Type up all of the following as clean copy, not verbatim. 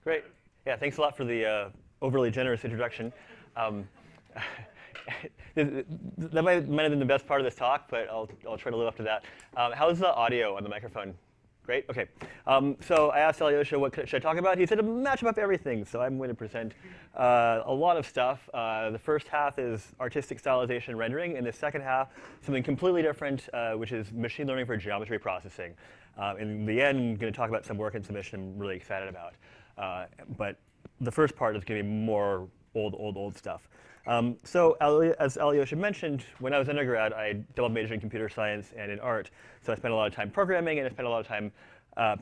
Great. Yeah, thanks a lot for the overly generous introduction. Um, that might have been the best part of this talk, but I'll try to live up to that. How's the audio on the microphone? Great, OK. So I asked Alyosha what should I talk about. He said a matchup of everything, so I'm going to present a lot of stuff. The first half is artistic stylization and rendering, and the second half, something completely different, which is machine learning for geometry processing. In the end, I'm going to talk about some work and submission I'm really excited about. But the first part is going to be more old stuff. So as Alyosha mentioned, when I was undergrad, I double majored in computer science and in art. So I spent a lot of time programming, and I spent a lot of time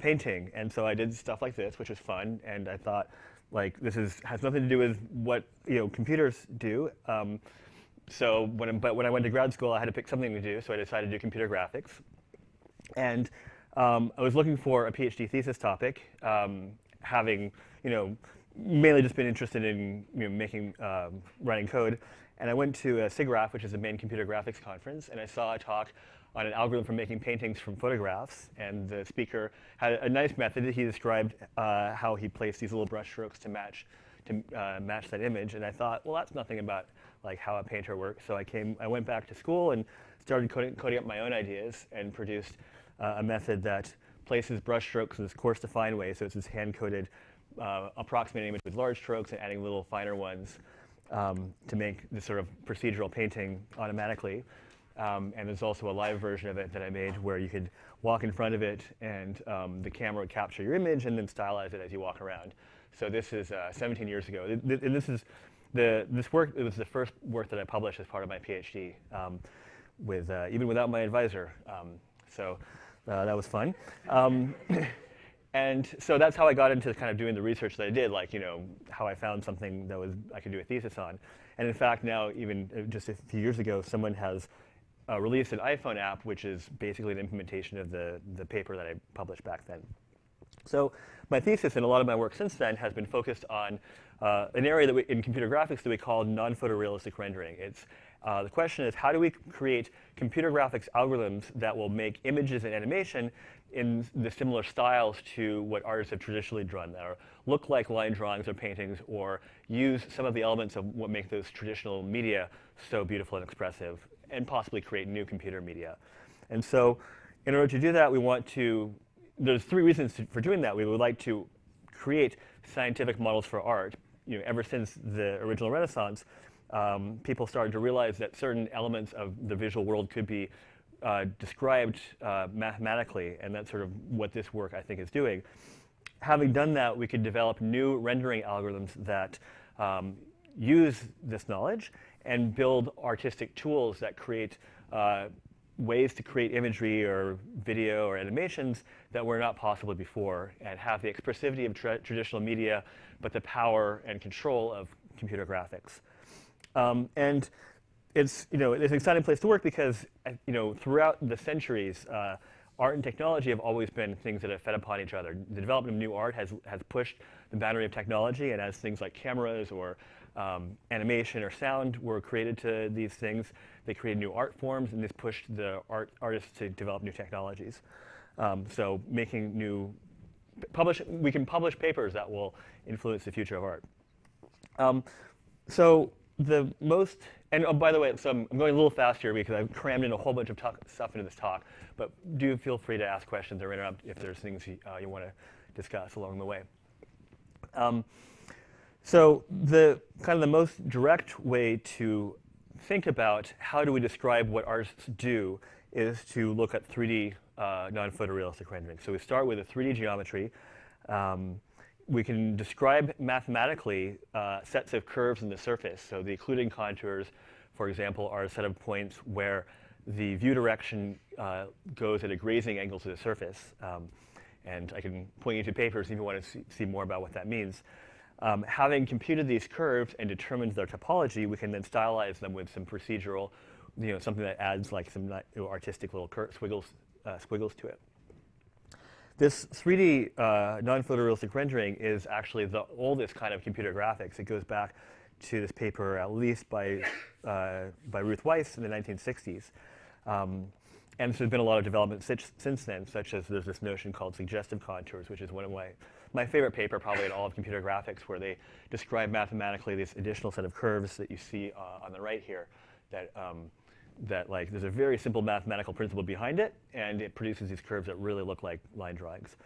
painting. And so I did stuff like this, which was fun. And I thought, like, this has nothing to do with what computers do. But when I went to grad school, I had to pick something to do. So I decided to do computer graphics. And I was looking for a PhD thesis topic, having mainly just been interested in writing code. And I went to SIGGRAPH, which is the main computer graphics conference, and I saw a talk on an algorithm for making paintings from photographs. And the speaker had a nice method that he described how he placed these little brush strokes to match that image. And I thought, well, that's nothing about like how a painter works. So I went back to school and started coding up my own ideas and produced a method that places brush strokes in this coarse-defined way. So it's this hand-coded approximating image with large strokes and adding little finer ones to make this sort of procedural painting automatically. And there's also a live version of it that I made where you could walk in front of it and the camera would capture your image and then stylize it as you walk around. So this is 17 years ago. And this is this work. It was the first work that I published as part of my PhD, even without my advisor. So that was fun. And so that's how I got into kind of doing the research that I did, like how I found something that I could do a thesis on. And in fact, now even just a few years ago, someone has released an iPhone app, which is basically an implementation of the paper that I published back then. So my thesis and a lot of my work since then has been focused on an area that in computer graphics that we call non-photorealistic rendering. The question is, how do we create computer graphics algorithms that will make images and animation in the similar styles to what artists have traditionally drawn, that look like line drawings or paintings, or use some of the elements of what make those traditional media so beautiful and expressive, and possibly create new computer media. And so in order to do that, there's three reasons for doing that. We would like to create scientific models for art. Ever since the original Renaissance, people started to realize that certain elements of the visual world could be described mathematically, and that's sort of what this work, I think, is doing. Having done that, we could develop new rendering algorithms that use this knowledge and build artistic tools that create ways to create imagery or video or animations that were not possible before, and have the expressivity of traditional media, but the power and control of computer graphics. And it's an exciting place to work because throughout the centuries, art and technology have always been things that have fed upon each other. The development of new art has pushed the boundary of technology, and as things like cameras or animation or sound were created to these things, they created new art forms, and this pushed the artists to develop new technologies. So we can publish papers that will influence the future of art. And oh, by the way, so I'm going a little fast here because I've crammed in a whole bunch of stuff into this talk. But do feel free to ask questions or interrupt if there's things you want to discuss along the way. So the most direct way to think about how do we describe what artists do is to look at 3D non-photorealistic rendering. So we start with a 3D geometry. We can describe mathematically sets of curves in the surface. So the occluding contours, for example, are a set of points where the view direction goes at a grazing angle to the surface. And I can point you to papers if you want to see more about what that means. Having computed these curves and determined their topology, we can then stylize them with some procedural, something that adds like some artistic little squiggles to it. This 3D non-photorealistic rendering is actually the oldest kind of computer graphics. It goes back to this paper at least by Ruth Weiss in the 1960s. And so there's been a lot of development since then, such as there's this notion called suggestive contours, which is one of my my favorite paper probably in all of computer graphics, where they describe mathematically this additional set of curves that you see on the right here, that like there's a very simple mathematical principle behind it, and it produces these curves that really look like line drawings.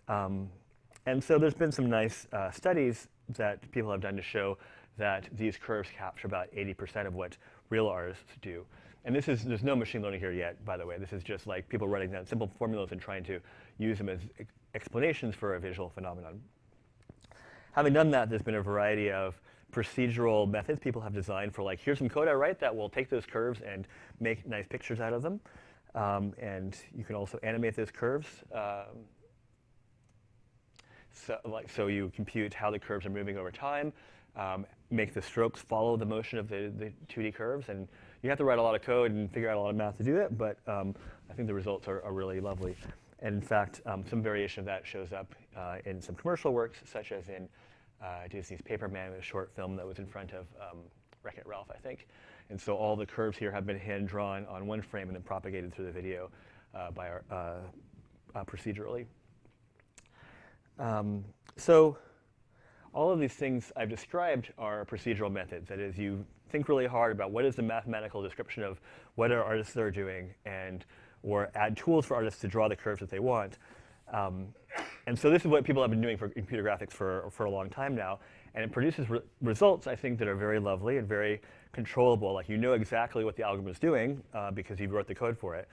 And so there's been some nice studies that people have done to show that these curves capture about 80% of what real artists do. And there's no machine learning here yet, by the way. This is just like people writing down simple formulas and trying to use them as explanations for a visual phenomenon. Having done that, there's been a variety of procedural methods people have designed for, like, here's some code I write that will take those curves and make nice pictures out of them. And you can also animate those curves. So you compute how the curves are moving over time, make the strokes follow the motion of the 2D curves. And you have to write a lot of code and figure out a lot of math to do it, but I think the results are really lovely. And in fact, some variation of that shows up in some commercial works, such as in Disney's Paperman, a short film that was in front of Wreck-It Ralph, I think. And so all the curves here have been hand-drawn on one frame and then propagated through the video procedurally. So all of these things I've described are procedural methods. That is, you think really hard about what is the mathematical description of what our artists are doing, or add tools for artists to draw the curves that they want. And so this is what people have been doing for computer graphics for a long time now. And it produces results, I think, that are very lovely and very controllable. Like, you know exactly what the algorithm is doing because you wrote the code for it.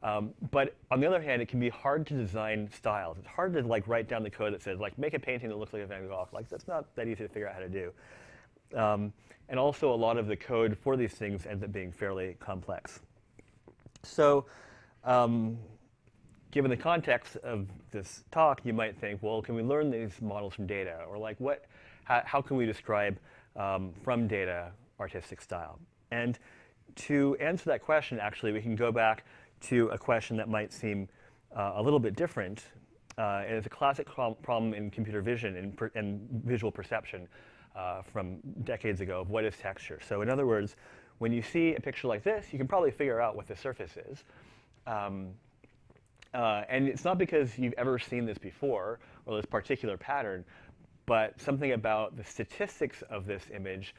But on the other hand, it can be hard to design styles. It's hard to, like, write down the code that says, like, make a painting that looks like a Van Gogh. Like, that's not that easy to figure out how to do. And also, a lot of the code for these things ends up being fairly complex. So given the context of this talk, you might think, well, can we learn these models from data? Or, like, how can we describe from data artistic style? And to answer that question, actually, we can go back to a question that might seem a little bit different. And it's a classic problem in computer vision and visual perception from decades ago of what is texture. So in other words, when you see a picture like this, you can probably figure out what the surface is. And it's not because you've ever seen this before or this particular pattern, but something about the statistics of this image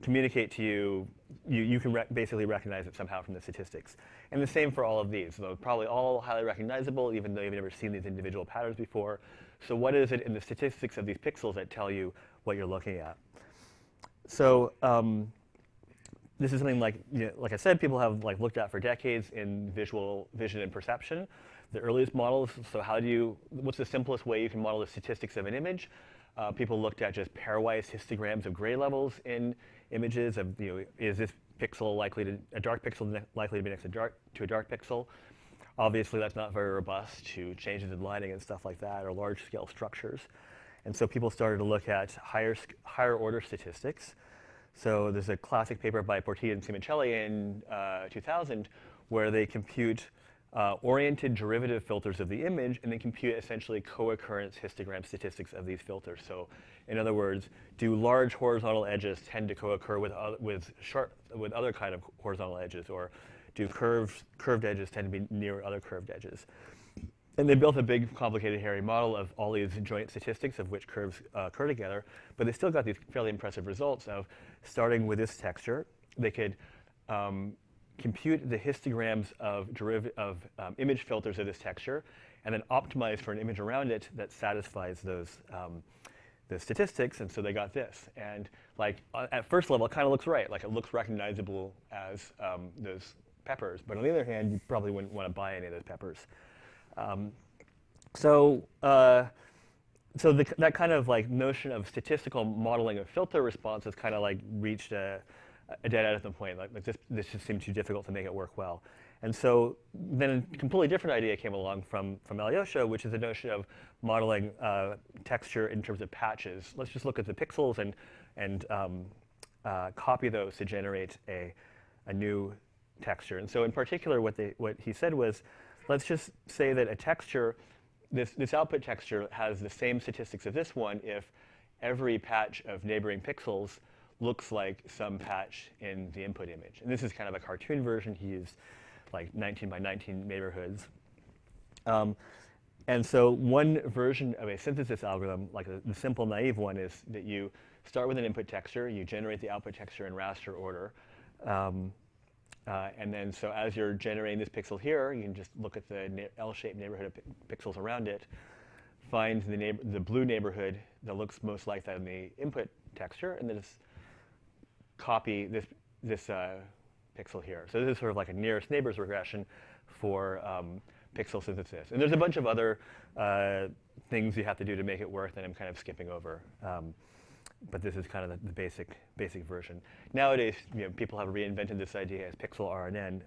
communicate to you, you can basically recognize it somehow from the statistics. And the same for all of these. They're probably all highly recognizable, even though you've never seen these individual patterns before. So what is it in the statistics of these pixels that tell you what you're looking at? So this is something like, like I said, people have, like, looked at for decades in visual vision and perception. The earliest models, so what's the simplest way you can model the statistics of an image? People looked at just pairwise histograms of gray levels in images of, is this pixel a dark pixel likely to be next to a dark pixel? Obviously, that's not very robust to changes in lighting and stuff like that, or large-scale structures. And so people started to look at higher order statistics. So there's a classic paper by Portilla and Simoncelli in 2000 where they compute oriented derivative filters of the image and then compute essentially co-occurrence histogram statistics of these filters. So in other words, do large horizontal edges tend to co-occur with other kind of horizontal edges, or do curved edges tend to be near other curved edges? And they built a big, complicated, hairy model of all these joint statistics of which curves occur together, but they still got these fairly impressive results of starting with this texture. They could compute the histograms of image filters of this texture, and then optimize for an image around it that satisfies those the statistics, and so they got this. And, like, at first level, it kind of looks right. Like, it looks recognizable as those peppers. But on the other hand, you probably wouldn't want to buy any of those peppers. So that kind of, like, notion of statistical modeling of filter responses kind of, like, reached a dead end at the point. Like this just seemed too difficult to make it work well. And so then a completely different idea came along from Alyosha, which is the notion of modeling texture in terms of patches. Let's just look at the pixels and copy those to generate a new texture. And so in particular, what he said was, let's just say that a texture, this output texture has the same statistics of this one if every patch of neighboring pixels looks like some patch in the input image. And this is kind of a cartoon version. He used, like, 19 by 19 neighborhoods. And so one version of a synthesis algorithm, like the simple naive one, is that you start with an input texture, you generate the output texture in raster order, and then so as you're generating this pixel here, you can just look at the L-shaped neighborhood of pixels around it, find the blue neighborhood that looks most like that in the input texture, and then just copy this pixel here. So this is sort of like a nearest neighbors regression for pixel synthesis. And there's a bunch of other things you have to do to make it work that I'm kind of skipping over. But this is kind of the basic version. Nowadays, people have reinvented this idea as pixel RNN,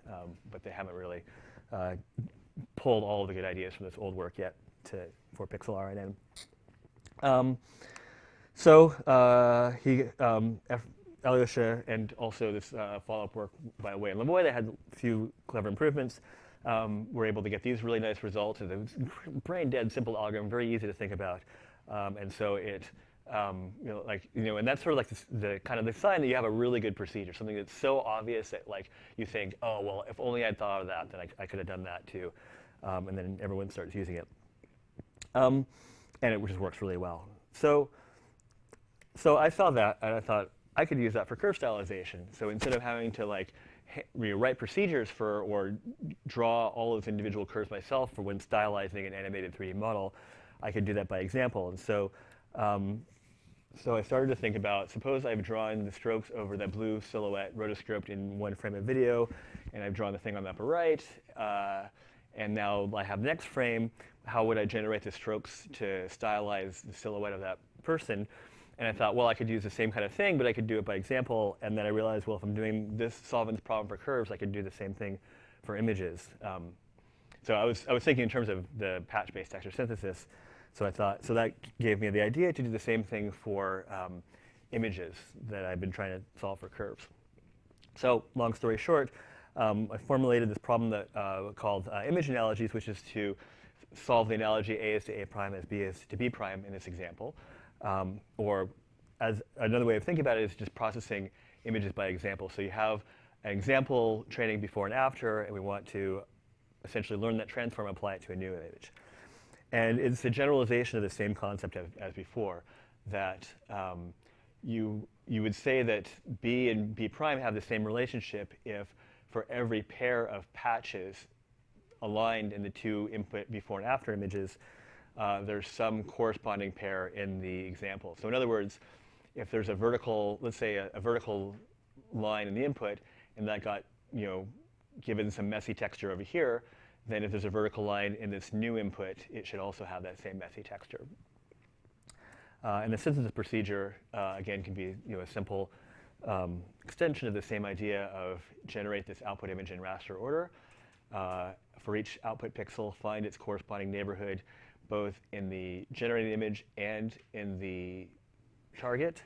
but they haven't really pulled all of the good ideas from this old work yet for pixel RNN. Alyosha and also this follow-up work by Wei and Lemoy, they had a few clever improvements. Were able to get these really nice results. And it was brain-dead, simple algorithm, very easy to think about. And so it, and that's sort of like the kind of the sign that you have a really good procedure, something that's so obvious that like you think, oh well, if only I'd thought of that, then I could have done that too. And then everyone starts using it, and it just works really well. So I saw that and I thought I could use that for curve stylization. So instead of having to like write procedures for or draw all those individual curves myself for when stylizing an animated 3D model, I could do that by example. And so, so I started to think about, suppose I've drawn the strokes over that blue silhouette rotoscoped in one frame of video, and I've drawn the thing on the upper right, and now I have the next frame. How would I generate the strokes to stylize the silhouette of that person? And I thought, well, I could use the same kind of thing, but I could do it by example. And then I realized, well, if I'm doing this solving this problem for curves, I could do the same thing for images. So I was thinking in terms of the patch-based texture synthesis. So I thought, so that gave me the idea to do the same thing for images that I've been trying to solve for curves. So long story short, I formulated this problem that called image analogies, which is to solve the analogy A is to A prime as B is to B prime in this example. Or as another way of thinking about it is just processing images by example. So you have an example training before and after, and we want to essentially learn that transform and apply it to a new image. And it's a generalization of the same concept as before, that you would say that B and B prime have the same relationship if for every pair of patches aligned in the two input before and after images, there's some corresponding pair in the example. So in other words, if there's a vertical, let's say a vertical line in the input, and that got given some messy texture over here, then if there's a vertical line in this new input, it should also have that same messy texture. And the synthesis procedure, again, can be a simple extension of the same idea of generate this output image in raster order. For each output pixel, find its corresponding neighborhood, both in the generated image and in the target.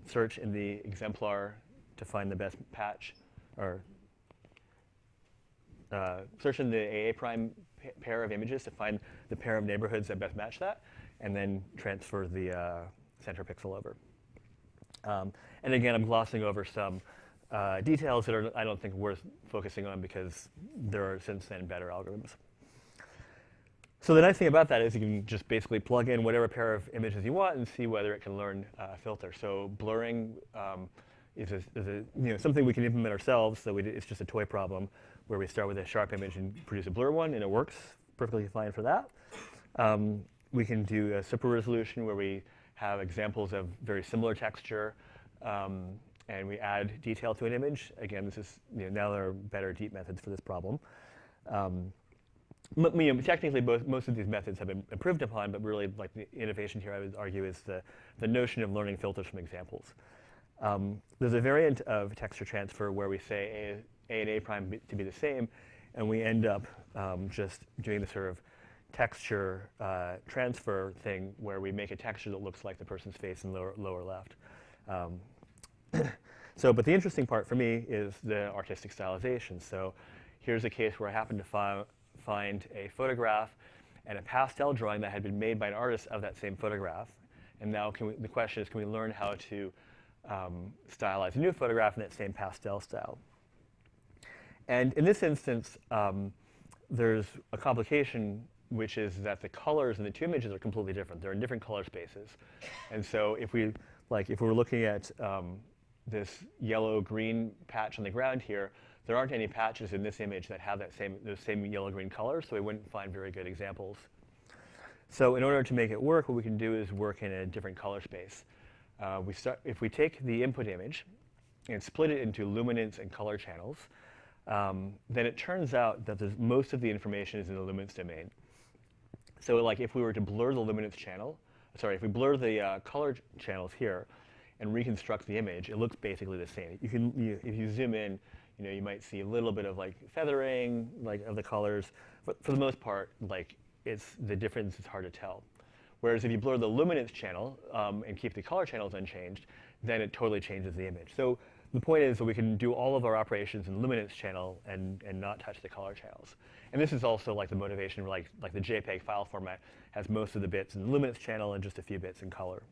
Search in the exemplar to find the best patch, or search in the AA prime pair of images to find the pair of neighborhoods that best match that, and then transfer the center pixel over. And again, I'm glossing over some details that I don't think worth focusing on because there are since then better algorithms. So the nice thing about that is you can just basically plug in whatever pair of images you want and see whether it can learn a filter. So blurring is something we can implement ourselves. So it's just a toy problem where we start with a sharp image and produce a blur one, and it works perfectly fine for that. We can do a super resolution where we have examples of very similar texture, and we add detail to an image. Again, this is now there are better deep methods for this problem. Technically, most of these methods have been improved upon, but really, like the innovation here, I would argue, is the notion of learning filters from examples. There's a variant of texture transfer where we say A and A prime to be the same, and we end up just doing the sort of texture transfer thing where we make a texture that looks like the person's face in lower left. But the interesting part for me is the artistic stylization. So here's a case where I happen to find a photograph and a pastel drawing that had been made by an artist of that same photograph. And now the question is, can we learn how to stylize a new photograph in that same pastel style? And in this instance, there's a complication which is that the colors in the two images are completely different. They're in different color spaces. And so if we were looking at this yellow-green patch on the ground here, there aren't any patches in this image that have those same yellow-green colors, so we wouldn't find very good examples. So in order to make it work, what we can do is work in a different color space. If we take the input image and split it into luminance and color channels, then it turns out that most of the information is in the luminance domain. So like if we were to blur the luminance channel, if we blur the color channels here and reconstruct the image, it looks basically the same. If you zoom in, you might see a little bit of like feathering of the colors, but for the most part, the difference is hard to tell. Whereas if you blur the luminance channel and keep the color channels unchanged, then it totally changes the image. So the point is that we can do all of our operations in the luminance channel and not touch the color channels. And this is also like the motivation, like the JPEG file format has most of the bits in the luminance channel and just a few bits in color.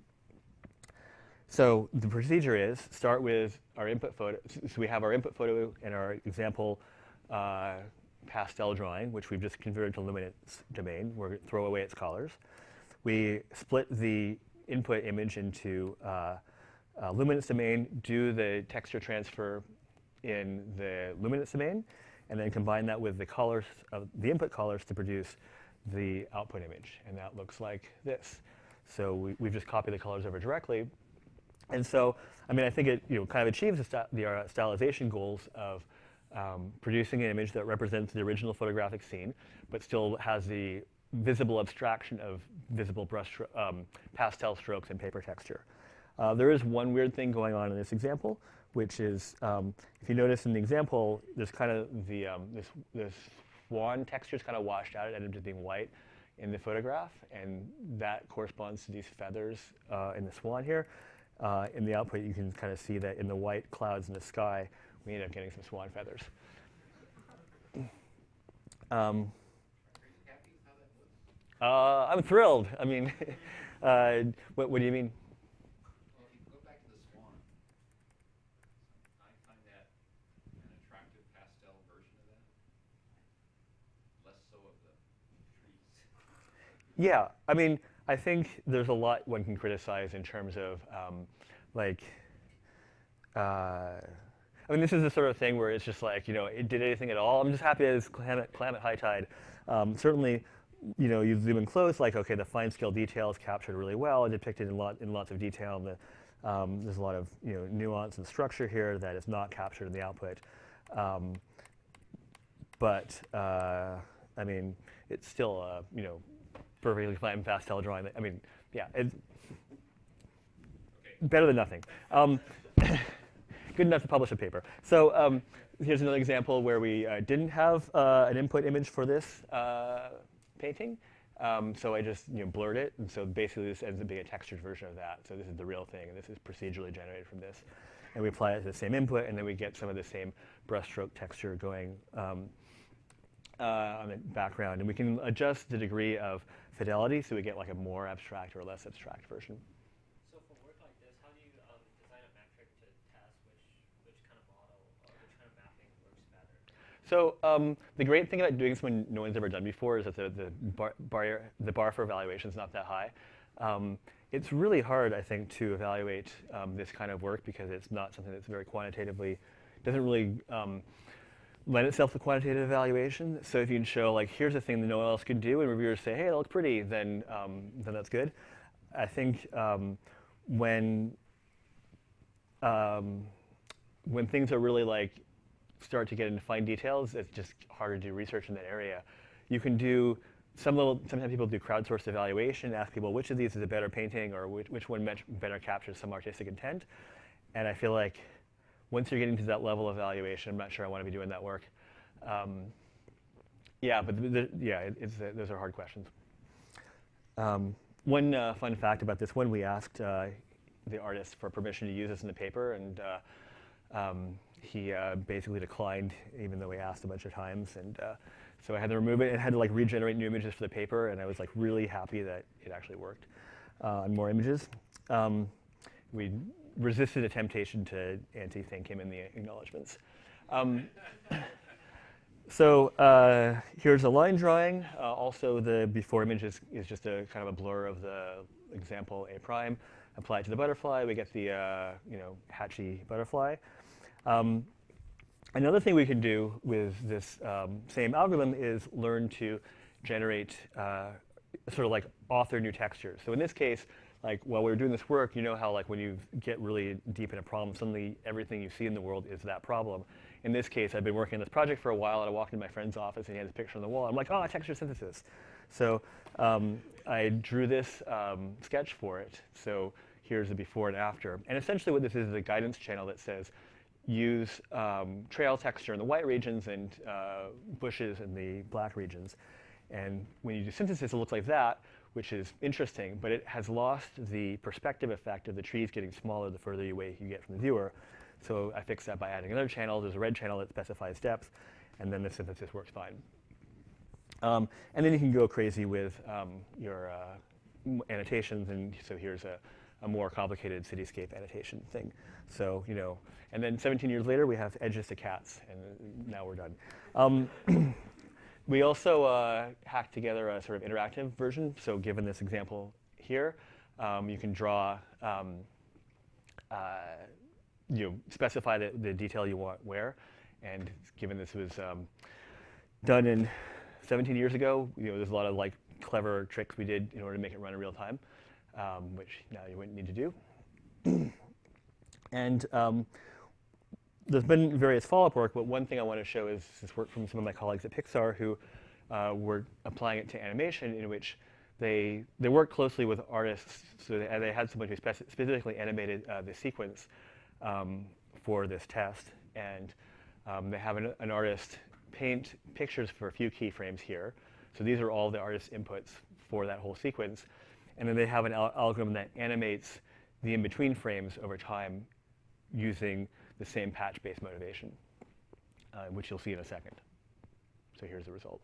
So the procedure is start with our input photo. So we have our input photo and our example pastel drawing, which we've just converted to luminance domain. We're going to throw away its colors. We split the input image into luminance domain, do the texture transfer in the luminance domain, and then combine that with the colors of the input colors to produce the output image. And that looks like this. So we've just copied the colors over directly. And so, I think it kind of achieves the stylization goals of producing an image that represents the original photographic scene, but still has the visible abstraction of visible pastel strokes and paper texture. There is one weird thing going on in this example, which is, if you notice in the example, there's kind of this swan texture is kind of washed out. It ended up just being white in the photograph, and that corresponds to these feathers in the swan here. In the output, you can kind of see that in the white clouds in the sky, we end up getting some swan feathers. I'm thrilled. What do you mean? Well, if you go back to the swan, I find that an attractive pastel version of that. Less so of the trees. Yeah, I think there's a lot one can criticize in terms of this is the sort of thing where it's just it did anything at all. I'm just happy it's Klamath high tide. Certainly, you zoom in close, okay, the fine scale detail is captured really well and depicted in lots of detail. There's a lot of nuance and structure here that is not captured in the output. It's still perfectly fine pastel drawing. Yeah, it's better than nothing. Good enough to publish a paper. So here's another example where we didn't have an input image for this painting. So I just blurred it, and so basically this ends up being a textured version of that. So this is the real thing, and this is procedurally generated from this. And we apply it to the same input, and then we get some of the same brushstroke texture going on the background. And we can adjust the degree of fidelity, so we get a more abstract or less abstract version. So for work like this, how do you design a metric to test which kind of model or which kind of mapping works better? So the great thing about doing something no one's ever done before is that the bar for evaluation is not that high. It's really hard, I think, to evaluate this kind of work because it's not something that's very quantitatively, doesn't really lend itself to quantitative evaluation. So if you can show, here's a thing that no one else could do, and reviewers say, hey, it looks pretty, then that's good. I think when things are really start to get into fine details, it's just harder to do research in that area. You can do sometimes people do crowdsourced evaluation, ask people which of these is a better painting or which one better captures some artistic intent. And I feel like once you're getting to that level of evaluation, I'm not sure I want to be doing that work. Yeah, but those are hard questions. One fun fact about this one, we asked the artist for permission to use this in the paper, and he basically declined, even though we asked a bunch of times. And so I had to remove it and had to regenerate new images for the paper, and I was really happy that it actually worked on more images. We resisted a temptation to anti-thank him in the acknowledgments. So here's a line drawing. Also, the before image is just a kind of a blur of the example A prime. Apply it to the butterfly, we get the hatchy butterfly. Another thing we can do with this same algorithm is learn to generate sort of like author new textures. So in this case, like while we were doing this work, you know how like when you get really deep in a problem, suddenly everything you see in the world is that problem. In this case, I've been working on this project for a while, and I walked into my friend's office, and he had this picture on the wall. I'm like, oh, texture synthesis. So I drew this sketch for it. So here's the before and after. And essentially what this is a guidance channel that says, use trail texture in the white regions and bushes in the black regions. And when you do synthesis, it looks like that, which is interesting, but it has lost the perspective effect of the trees getting smaller the further away you get from the viewer. So I fixed that by adding another channel. There's a red channel that specifies depth, and then the synthesis works fine. And then you can go crazy with your annotations, and so here's a more complicated cityscape annotation thing. So, and then 17 years later, we have edges to cats, and now we're done. We also hacked together a sort of interactive version. So given this example here, you can draw, specify the detail you want where. And given this was done in 17 years ago, there's a lot of like clever tricks we did in order to make it run in real time, which now you wouldn't need to do. And there's been various follow-up work, but one thing I want to show is this work from some of my colleagues at Pixar who were applying it to animation, in which they worked closely with artists. So they had someone who specifically animated the sequence for this test. And they have an artist paint pictures for a few keyframes here. So these are all the artist's inputs for that whole sequence. And then they have an algorithm that animates the in-between frames over time using the same patch-based motivation, which you'll see in a second. So here's the result.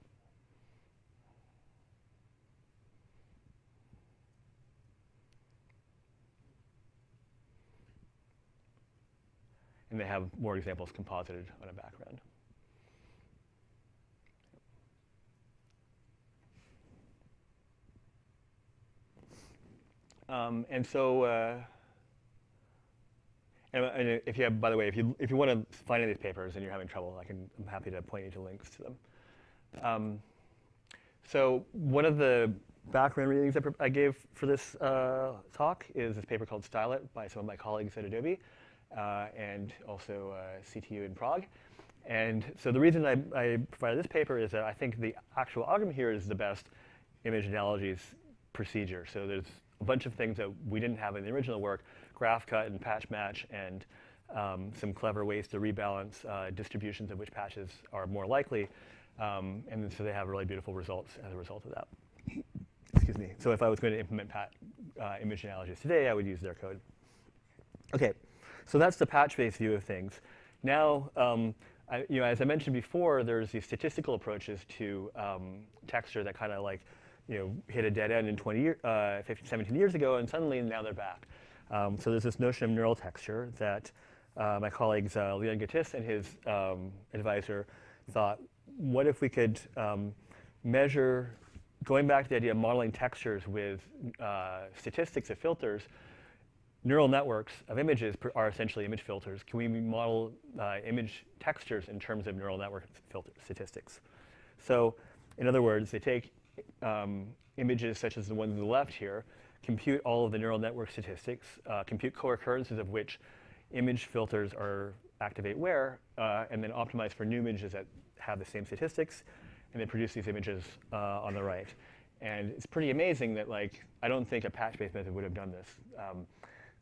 And they have more examples composited on a background. And so, and if you have, by the way, if you want to find any of these papers and you're having trouble, I'm happy to point you to links to them. So one of the background readings I gave for this talk is this paper called Style It by some of my colleagues at Adobe and also CTU in Prague. And so the reason I provided this paper is that I think the actual algorithm here is the best image analogies procedure. So there's a bunch of things that we didn't have in the original work, graph cut and patch match, and some clever ways to rebalance distributions of which patches are more likely. And so they have really beautiful results as a result of that. Excuse me. So if I was going to implement image analogies today, I would use their code. OK, so that's the patch-based view of things. Now, as I mentioned before, there's these statistical approaches to texture that kind of like hit a dead end in 17 years ago, and suddenly now they're back. So there's this notion of neural texture that my colleagues Leon Gattis and his advisor thought, what if we could measure, going back to the idea of modeling textures with statistics of filters, neural networks of images are essentially image filters. Can we model image textures in terms of neural network filter statistics? So in other words, they take images such as the one on the left here, compute all of the neural network statistics, compute co-occurrences of which image filters activate where, and then optimize for new images that have the same statistics, and then produce these images on the right. And it's pretty amazing that I don't think a patch-based method would have done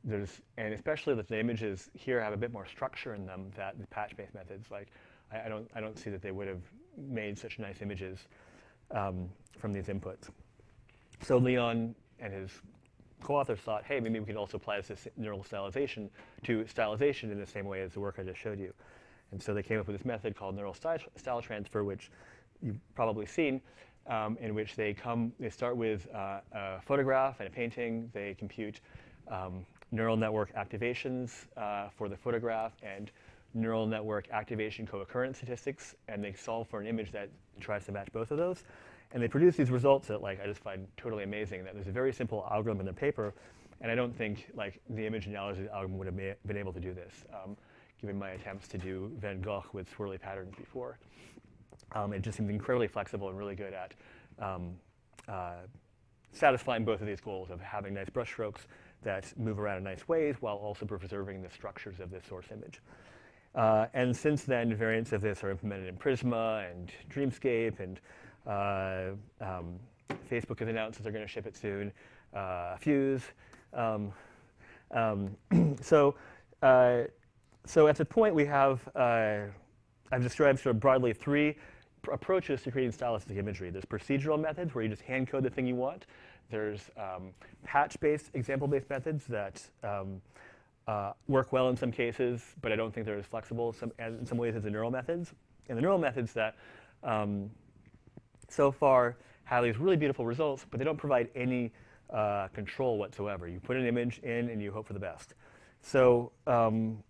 this. And especially that the images here have a bit more structure in them that the patch-based methods, I don't see that they would have made such nice images from these inputs. So Leon and his co-authors thought, hey, maybe we could also apply this neural stylization to stylization in the same way as the work I just showed you. And so they came up with this method called neural style transfer, which you've probably seen, in which they start with a photograph and a painting. They compute neural network activations for the photograph and neural network activation co-occurrence statistics, and they solve for an image that tries to match both of those. And they produce these results that I just find totally amazing. That there's a very simple algorithm in their paper, and I don't think the image analysis algorithm would have been able to do this, given my attempts to do Van Gogh with swirly patterns before. It just seems incredibly flexible and really good at satisfying both of these goals of having nice brush strokes that move around in nice ways while also preserving the structures of this source image. And since then, variants of this are implemented in Prisma and Dreamscape, and Facebook has announced that they're going to ship it soon. Fuse. So at the point we have, I've described sort of broadly three approaches to creating stylistic imagery. There's procedural methods where you just hand code the thing you want. There's patch-based, example-based methods that work well in some cases, but I don't think they're as flexible in some ways as the neural methods. And the neural methods that so far have these really beautiful results, but they don't provide any control whatsoever. You put an image in and you hope for the best. So one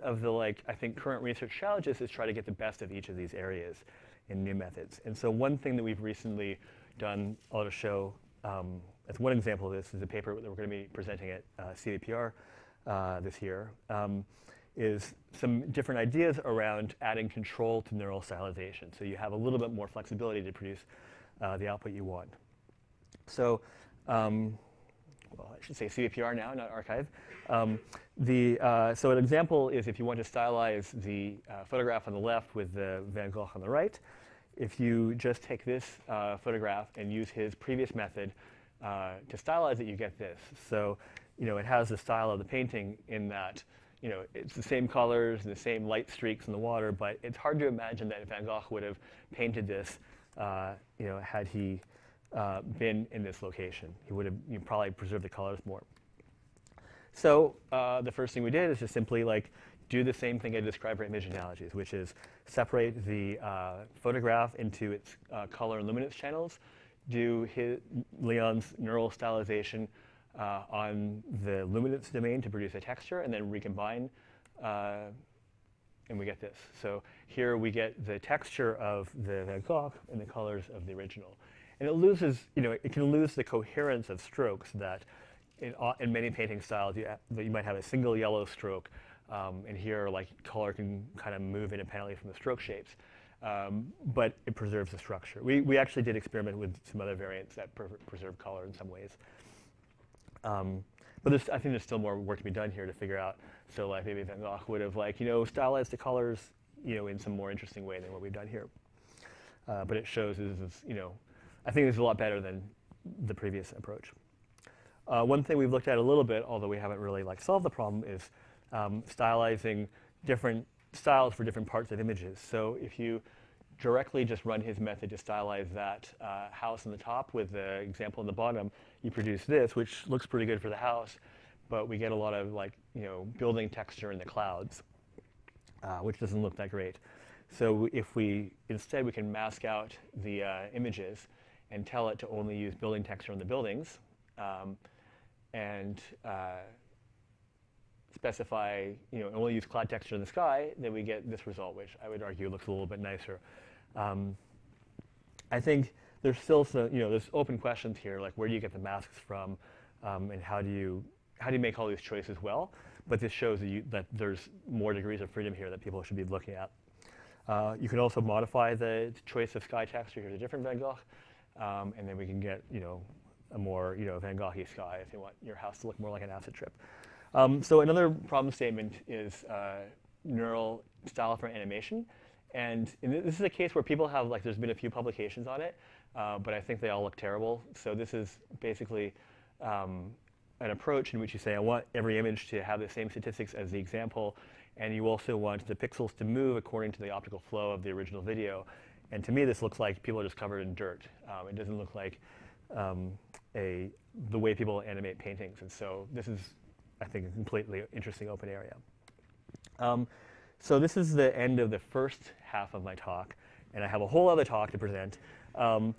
of the I think current research challenges is try to get the best of each of these areas in new methods. And so one thing that we've recently done, I'll just show as one example of this is a paper that we're going to be presenting at CVPR this year, is some different ideas around adding control to neural stylization. So you have a little bit more flexibility to produce the output you want. So, well, I should say CVPR now, not archive. So an example is if you want to stylize the photograph on the left with the Van Gogh on the right, if you just take this photograph and use his previous method to stylize it, you get this. So, it has the style of the painting in that, it's the same colors and the same light streaks in the water, but it's hard to imagine that Van Gogh would have painted this, had he been in this location. He would have probably preserved the colors more. So the first thing we did is just simply do the same thing I described for image analogies, which is separate the photograph into its color and luminance channels, do Leon's neural stylization on the luminance domain to produce a texture, and then recombine, and we get this. So here we get the texture of the Van Gogh and the colors of the original. And it loses, it can lose the coherence of strokes that in many painting styles that you might have a single yellow stroke, and here color can kind of move independently from the stroke shapes. But it preserves the structure. We actually did experiment with some other variants that preserve color in some ways. But I think there's still more work to be done here to figure out. So maybe Van Gogh would have stylized the colors in some more interesting way than what we've done here. But it shows I think this is a lot better than the previous approach. One thing we've looked at a little bit, although we haven't really solved the problem, is stylizing different styles for different parts of images. So if you directly just run his method to stylize that house on the top with the example on the bottom, you produce this, which looks pretty good for the house, but we get a lot of building texture in the clouds, which doesn't look that great. So if instead we can mask out the images and tell it to only use building texture on the buildings, and specify, only use cloud texture in the sky, then we get this result, which I would argue looks a little bit nicer. I think there's still some, there's open questions here, where do you get the masks from, and how do you make all these choices well? But this shows that there's more degrees of freedom here that people should be looking at. You can also modify the choice of sky texture. Here's a different Van Gogh, and then we can get, a more, Van Gogh-y sky if you want your house to look more like an acid trip. So another problem statement is neural style for animation. And this is a case where people have, there's been a few publications on it, but I think they all look terrible. So this is basically an approach in which you say, I want every image to have the same statistics as the example, and you also want the pixels to move according to the optical flow of the original video. And to me, this looks like people are just covered in dirt. It doesn't look like the way people animate paintings. And so this is, I think, a completely interesting open area. So this is the end of the first half of my talk, and I have a whole other talk to present. Or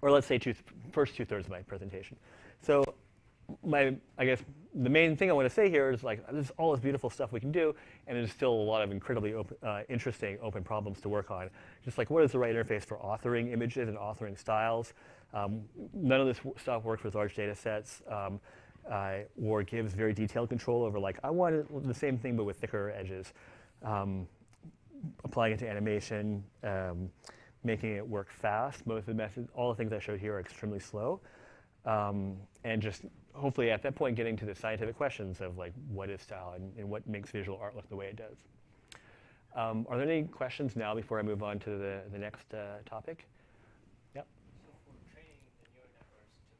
let's say first 2/3 of my presentation. So I guess the main thing I want to say here is like there's all this beautiful stuff we can do, and there's still a lot of incredibly interesting open problems to work on. Just like what is the right interface for authoring images and authoring styles? None of this stuff works with large data sets or gives very detailed control over like I want the same thing but with thicker edges. Applying it to animation, making it work fast. Most of the methods, all the things I showed here are extremely slow. And just hopefully at that point getting to the scientific questions of like what is style and what makes visual art look the way it does. Are there any questions now before I move on to the next topic? Yep. So for training the neural networks to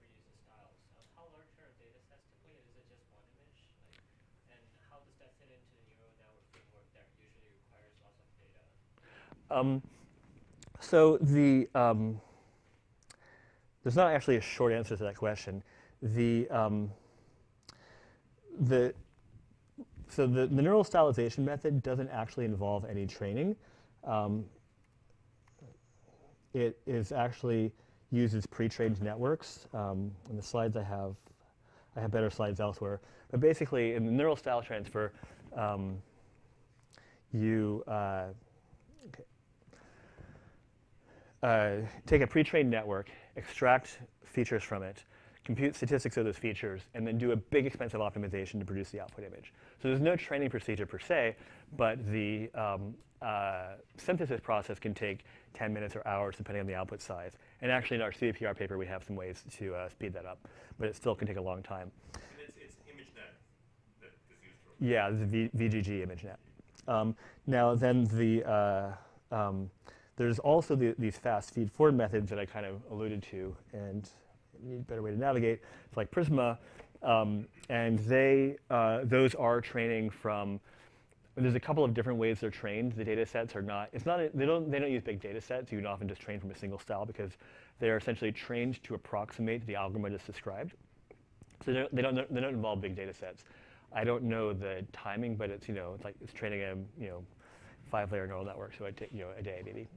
reuse the styles, how large are data sets typically? Is it just one image? Like, and how does that fit into the neural network framework that usually requires lots of data? So there's not actually a short answer to that question. The neural stylization method doesn't actually involve any training. It is actually uses pre-trained networks. In the slides I have better slides elsewhere. But basically, in the neural style transfer, you take a pre-trained network, extract features from it, compute statistics of those features, and then do a big expensive optimization to produce the output image. So there's no training procedure per se, but the synthesis process can take 10 minutes or hours depending on the output size. And actually in our CVPR paper we have some ways to speed that up, but it still can take a long time. And it's ImageNet that is used for. Yeah, the VGG ImageNet. Now then there's also these fast feed-forward methods that I kind of alluded to, and you need a better way to navigate. It's like Prisma, and those are training from. There's a couple of different ways they're trained. The data sets are not. It's not. They don't use big data sets. You can often just train from a single style because they are essentially trained to approximate the algorithm I just described. So they don't involve big data sets. I don't know the timing, but it's it's training a 5-layer neural network, so it'd take a day maybe.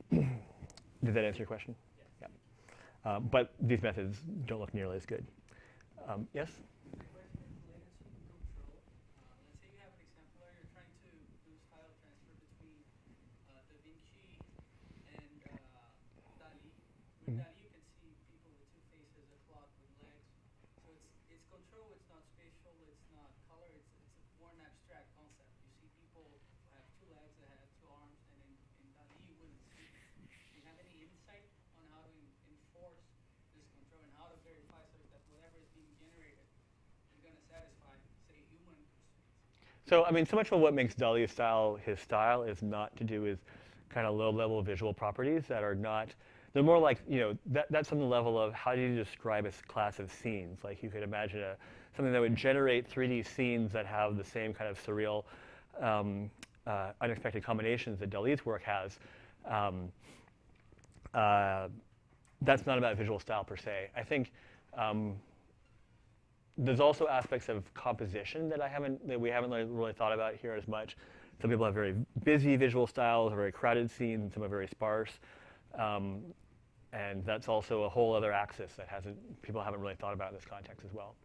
Did that answer your question? Yes. Yeah. But these methods don't look nearly as good. Yes? Question is latency control. Let's say you have an example where you're trying to do style transfer between Da Vinci and DALI. With DALI, you can see people with two faces, a clock with legs. So it's control. It's not spatial. It's not color. It's a more an abstract concept. You see people who have two legs, that have two arms, and in DALI you wouldn't see. Do you have any insight on how to enforce this control and how to verify so that whatever is being generated is going to satisfy, say, human constraints? So I mean, so much of what makes Dali's style his style is not to do with kind of low-level visual properties that are not. They're more like that's on the level of how do you describe a class of scenes? Like you could imagine something that would generate 3D scenes that have the same kind of surreal, unexpected combinations that Dali's work has. That's not about visual style per se. I think there's also aspects of composition that we haven't really thought about here as much. Some people have very busy visual styles, or very crowded scenes, and some are very sparse. And that's also a whole other axis that people haven't really thought about in this context as well.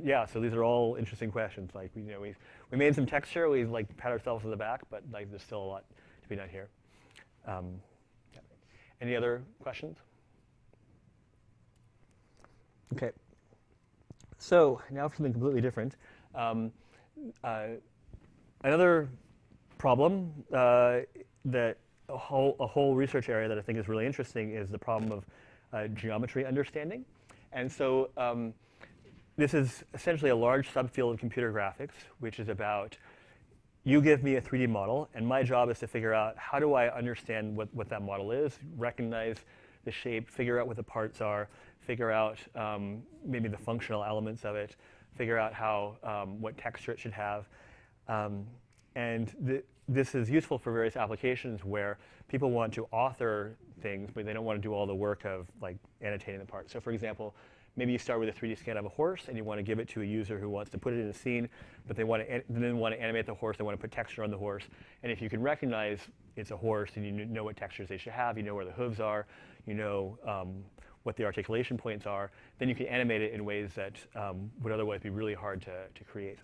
Yeah, so these are all interesting questions. Like we made some texture, we pat ourselves on the back, but there's still a lot to be done here. Yeah. Any other questions? Okay. So now for something completely different. Another problem that a whole research area that I think is really interesting is the problem of geometry understanding. And so this is essentially a large subfield of computer graphics, which is about you give me a 3D model, and my job is to figure out how do I understand what that model is, recognize the shape, figure out what the parts are, figure out maybe the functional elements of it, figure out what texture it should have. This is useful for various applications where people want to author things, but they don't want to do all the work of annotating the parts. So for example, maybe you start with a 3D scan of a horse, and you want to give it to a user who wants to put it in a scene, but they then want to animate the horse, they want to put texture on the horse. And if you can recognize it's a horse, and you know what textures they should have, you know where the hooves are, you know what the articulation points are, then you can animate it in ways that would otherwise be really hard to create.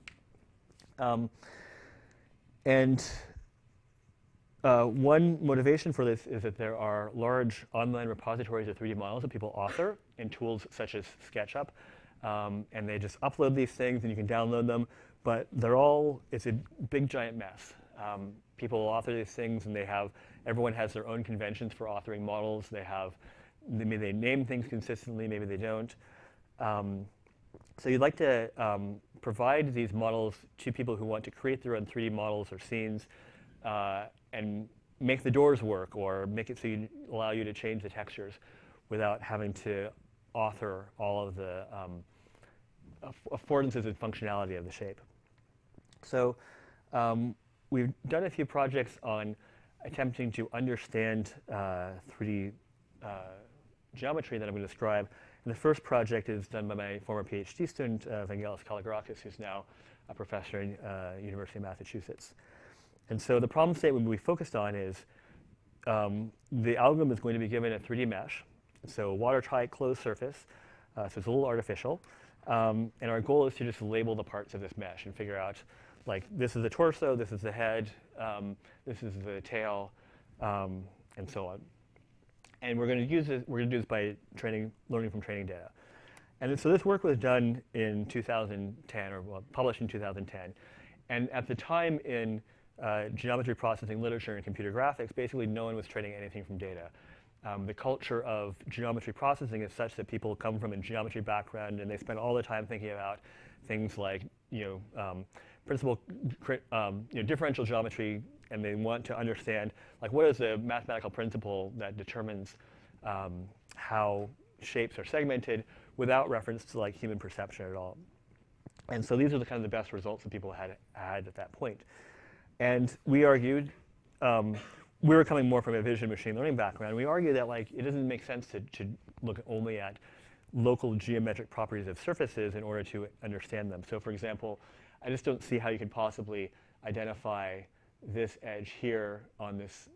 One motivation for this is that there are large online repositories of 3D models that people author in tools such as SketchUp. And they just upload these things and you can download them, but it's a big giant mess. People author these things and everyone has their own conventions for authoring models. Maybe they name things consistently, maybe they don't. So you'd like to provide these models to people who want to create their own 3D models or scenes and make the doors work, or make it so allow you to change the textures without having to author all of the affordances and functionality of the shape. So we've done a few projects on attempting to understand 3D geometry that I'm going to describe. And the first project is done by my former PhD student, Vangelis Kalogerakis, who's now a professor in University of Massachusetts. And so the problem statement we focused on is the algorithm is going to be given a 3D mesh, so watertight closed surface, so it's a little artificial. And our goal is to just label the parts of this mesh and figure out, like, this is the torso, this is the head, this is the tail, and so on. And we're going to do this by learning from training data. And so this work was done in 2010, or well, published in 2010. And at the time in geometry processing literature and computer graphics, basically no one was training anything from data. The culture of geometry processing is such that people come from a geometry background and they spend all the time thinking about things like differential geometry, and they want to understand, like, what is the mathematical principle that determines how shapes are segmented without reference to, like, human perception at all. And so these are the kind of the best results that people had at that point. And we argued, we were coming more from a vision machine learning background. We argued that, like, it doesn't make sense to look only at local geometric properties of surfaces in order to understand them. So for example, I just don't see how you could possibly identify this edge here on this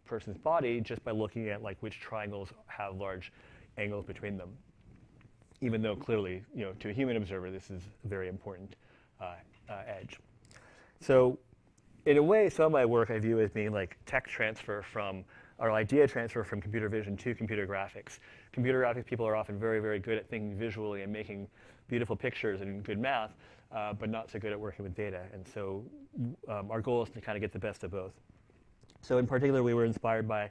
person's body just by looking at, like, which triangles have large angles between them, even though clearly, to a human observer, this is a very important edge. So in a way, some of my work I view as being like tech transfer or idea transfer from computer vision to computer graphics. Computer graphics people are often very, very good at thinking visually and making beautiful pictures and good math, but not so good at working with data. And so our goal is to kind of get the best of both. So in particular, we were inspired by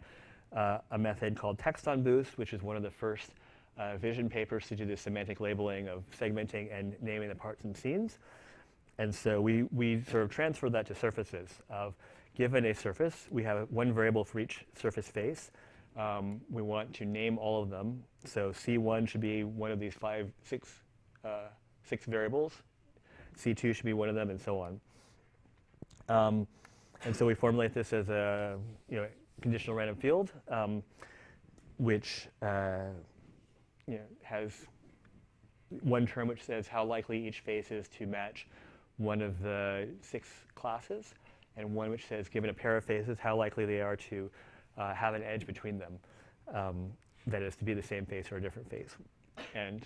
a method called text on boost, which is one of the first vision papers to do the semantic labeling of segmenting and naming the parts and scenes. And so we sort of transferred that to surfaces. Given a surface, we have one variable for each surface face. We want to name all of them. So C1 should be one of these six variables. C2 should be one of them, and so on. And so we formulate this as a conditional random field, which has one term which says how likely each face is to match one of the 6 classes, and one which says, given a pair of faces, how likely they are to have an edge between them, that is, to be the same face or a different face. And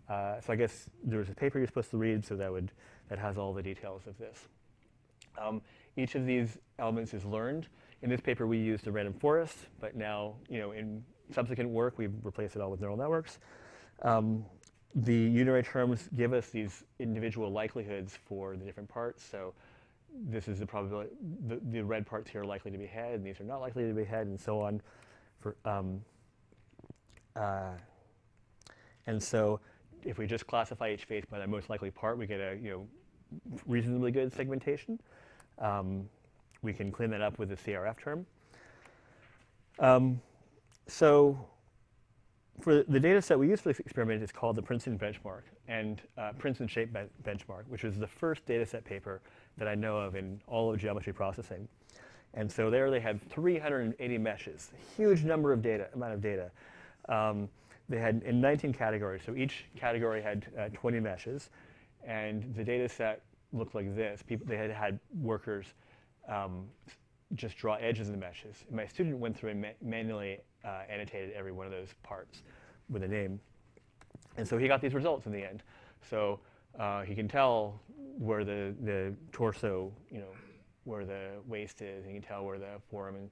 so I guess there was a paper you're supposed to read, so that has all the details of this. Each of these elements is learned. In this paper, we used a random forest, but now, in subsequent work, we've replaced it all with neural networks. The unary terms give us these individual likelihoods for the different parts. So this is the probability, the red parts here are likely to be head, and these are not likely to be head, and so on. And so if we just classify each face by the most likely part, we get a reasonably good segmentation. We can clean that up with the CRF term. So for the data set we used for this experiment is called the Princeton benchmark, and Princeton shape benchmark, which was the first data set paper that I know of in all of geometry processing. And so there they had 380 meshes, a huge amount of data. They had in 19 categories, so each category had 20 meshes, and the data set looked like this. They had workers just draw edges in the meshes. And my student went through and manually annotated every one of those parts. with a name. And so he got these results in the end. So he can tell where the torso, where the waist is. He can tell where the forearm and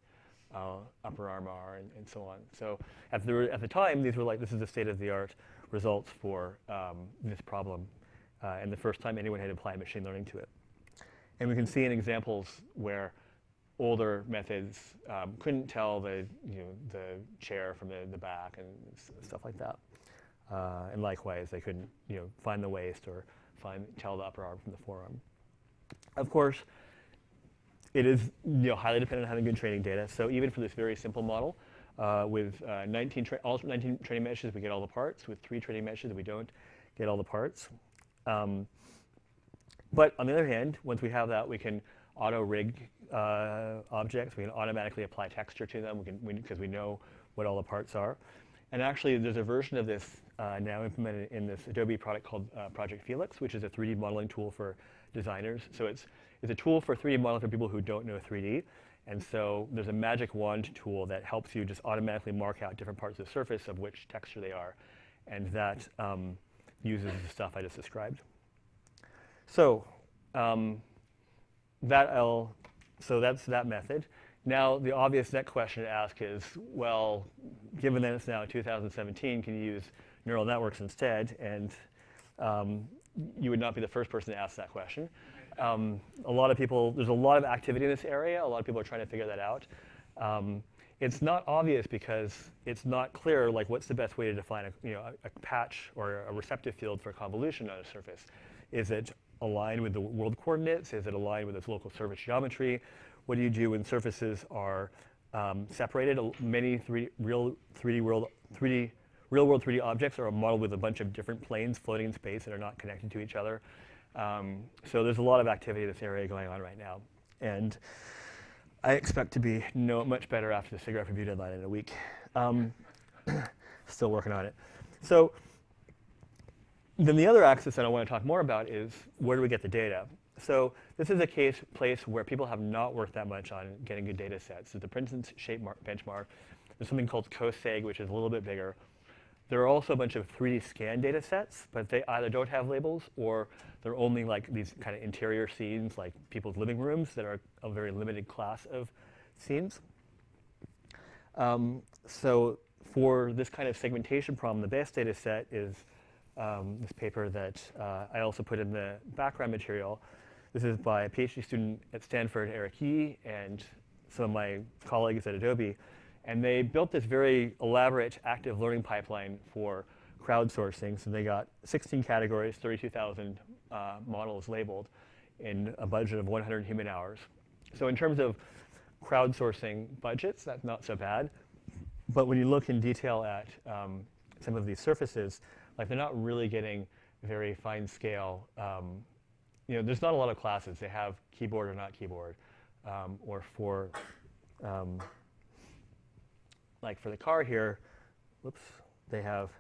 upper arm are, and so on. So at the time, these were like, this is the state-of-the-art results for this problem, and the first time anyone had applied machine learning to it. And we can see in examples where older methods couldn't tell the chair from the back and stuff like that. And likewise, they couldn't find the waist or tell the upper arm from the forearm. Of course, it is highly dependent on having good training data. So even for this very simple model, with 19 training meshes, we get all the parts. With 3 training meshes, we don't get all the parts. But on the other hand, once we have that, we can auto-rig objects. We can automatically apply texture to them because we know what all the parts are. And actually, there's a version of this now implemented in this Adobe product called Project Felix, which is a 3D modeling tool for designers. So it's a tool for 3D modeling for people who don't know 3D. And so there's a magic wand tool that helps you just automatically mark out different parts of the surface of which texture they are. And that uses the stuff I just described. So that's that method. Now, the obvious next question to ask is, well, given that it's now 2017, can you use neural networks instead? And you would not be the first person to ask that question. A lot of people, there's a lot of activity in this area. A lot of people are trying to figure that out. It's not obvious because it's not clear, like, what's the best way to define a patch or a receptive field for convolution on a surface. Is it aligned with the world coordinates? Is it aligned with its local surface geometry? What do you do when surfaces are separated? Many real-world 3D objects are modeled with a bunch of different planes floating in space that are not connected to each other. So there's a lot of activity in this area going on right now. And I expect to be much better after the SIGGRAPH review deadline in a week. Still working on it. So then the other axis that I want to talk more about is, where do we get the data? So this is a place where people have not worked that much on getting good data sets. So the Princeton shape benchmark. There's something called COSEG, which is a little bit bigger. There are also a bunch of 3D scan data sets, but they either don't have labels or they're only like these kind of interior scenes, like people's living rooms that are a very limited class of scenes. So for this kind of segmentation problem, the best data set is this paper that I also put in the background material. This is by a PhD student at Stanford, Eric Yee, and some of my colleagues at Adobe. And they built this very elaborate active learning pipeline for crowdsourcing. So they got 16 categories, 32,000 models labeled in a budget of 100 human hours. So in terms of crowdsourcing budgets, that's not so bad. But when you look in detail at some of these surfaces, like, they're not really getting very fine scale. There's not a lot of classes. They have keyboard or not keyboard, or for like for the car here, whoops, they have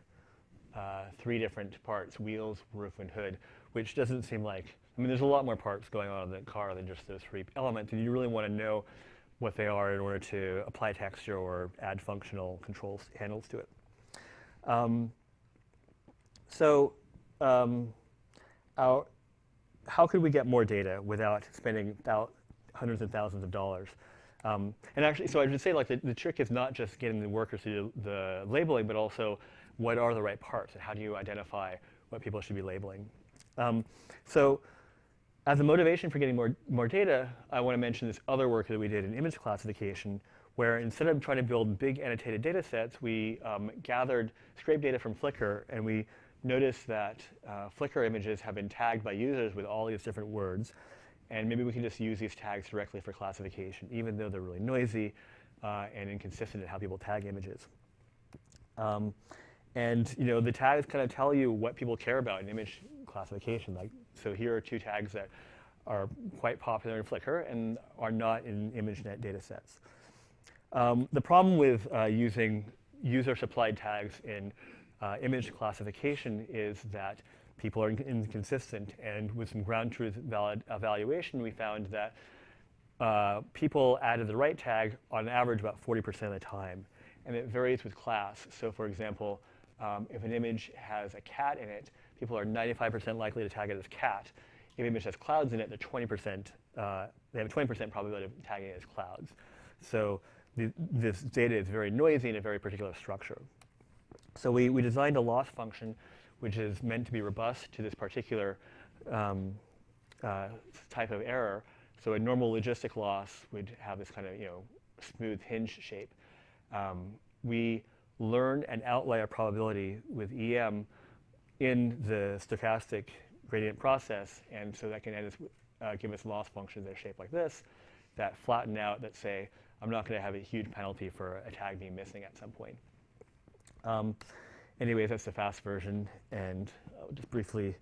3 different parts: wheels, roof, and hood, which doesn't seem like, there's a lot more parts going on in the car than just those 3 elements, and you really want to know what they are in order to apply texture or add functional control handles to it. How could we get more data without spending hundreds of thousands of dollars? And actually, so I should say, like, the trick is not just getting the workers to do the labeling, but also what are the right parts, and how do you identify what people should be labeling? So as a motivation for getting more data, I want to mention this other work that we did in image classification, where instead of trying to build big annotated data sets, we gathered scraped data from Flickr, and we noticed that Flickr images have been tagged by users with all these different words. And maybe we can just use these tags directly for classification, even though they're really noisy and inconsistent in how people tag images. The tags kind of tell you what people care about in image classification. Like, so here are 2 tags that are quite popular in Flickr and are not in ImageNet data sets. The problem with using user-supplied tags in image classification is that people are inconsistent. And with some ground truth evaluation, we found that people added the right tag on average about 40% of the time. And it varies with class. So for example, If an image has a cat in it, people are 95% likely to tag it as cat. If an image has clouds in it, they're 20%. They have a 20% probability of tagging it as clouds. So this data is very noisy in a very particular structure. So we designed a loss function which is meant to be robust to this particular type of error. So a normal logistic loss would have this kind of smooth hinge shape. We learned an outlier probability with EM in the stochastic gradient process, and so that can give us loss functions that are shaped like this, that flatten out, that say, I'm not going to have a huge penalty for a tag being missing at some point. Anyways, that's the fast version, and I'll just briefly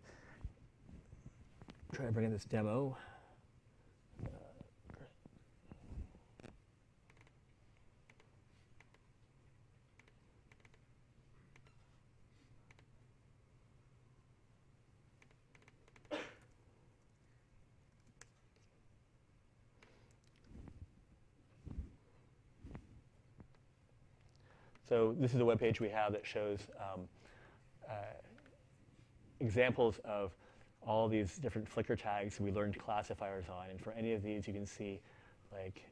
try to bring in this demo. So this is a web page we have that shows examples of all these different Flickr tags we learned classifiers on. And for any of these, you can see, like,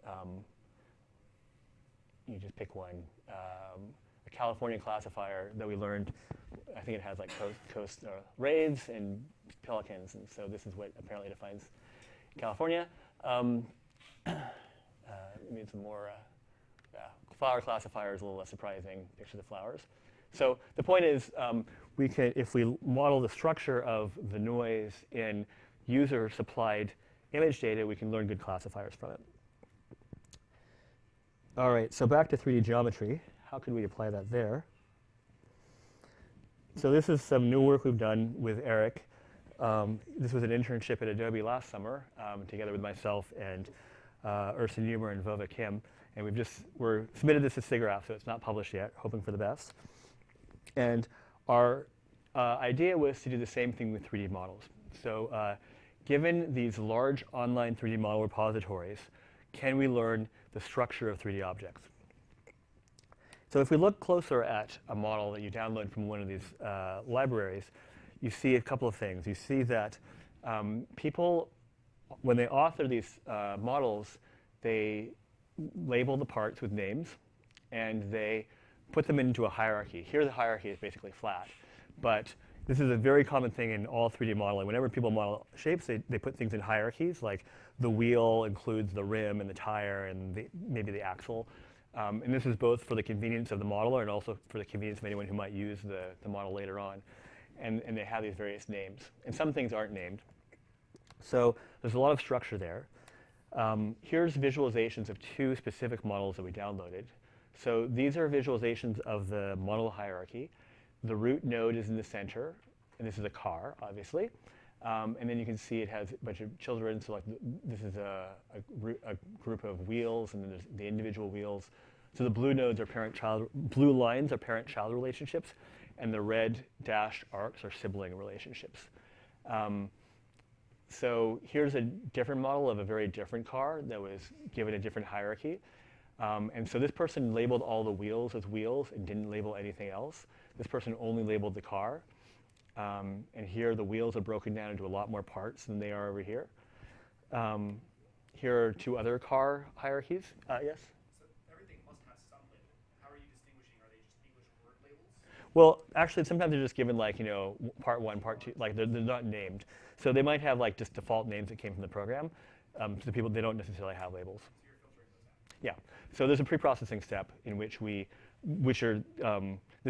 you just pick one. A California classifier that we learned, I think it has like coast rays and pelicans. And so this is what apparently defines California. Maybe some more. Flower classifier is a little less surprising. Picture the flowers. So the point is, we can, if we model the structure of the noise in user-supplied image data, we can learn good classifiers from it. All right, so back to 3D geometry. How could we apply that there? So this is some new work we've done with Eric. This was an internship at Adobe last summer, together with myself and Ursa Neumer and Vova Kim. And we're submitted this to SIGGRAPH, so it's not published yet, hoping for the best. And our idea was to do the same thing with 3D models. So given these large online 3D model repositories, can we learn the structure of 3D objects? So if we look closer at a model that you download from one of these libraries, you see a couple of things. You see that people, when they author these models, they label the parts with names, and they put them into a hierarchy. Here the hierarchy is basically flat. But this is a very common thing in all 3D modeling. Whenever people model shapes, they put things in hierarchies, like the wheel includes the rim and the tire and maybe the axle. And this is both for the convenience of the modeler and also for the convenience of anyone who might use the model later on. And they have these various names. And some things aren't named. So there's a lot of structure there. Here's visualizations of two specific models that we downloaded. So these are visualizations of the model hierarchy. The root node is in the center, and this is a car, obviously. And then you can see it has a bunch of children. So like this is a group of wheels, and then there's the individual wheels. So the blue nodes are parent-child. Blue lines are parent-child relationships, and the red dashed arcs are sibling relationships. So here's a different model of a very different car that was given a different hierarchy. And so this person labeled all the wheels as wheels and didn't label anything else. This person only labeled the car. And here the wheels are broken down into a lot more parts than they are over here. Here are two other car hierarchies. Yes? So everything must have some label. How are you distinguishing? Are they just English word labels? Well, actually, sometimes they're just given like, part one, part two. Like they're not named. So they might have like just default names that came from the program. So people, they don't necessarily have labels. So you're filtering those out. Yeah. So there's a pre-processing step in which this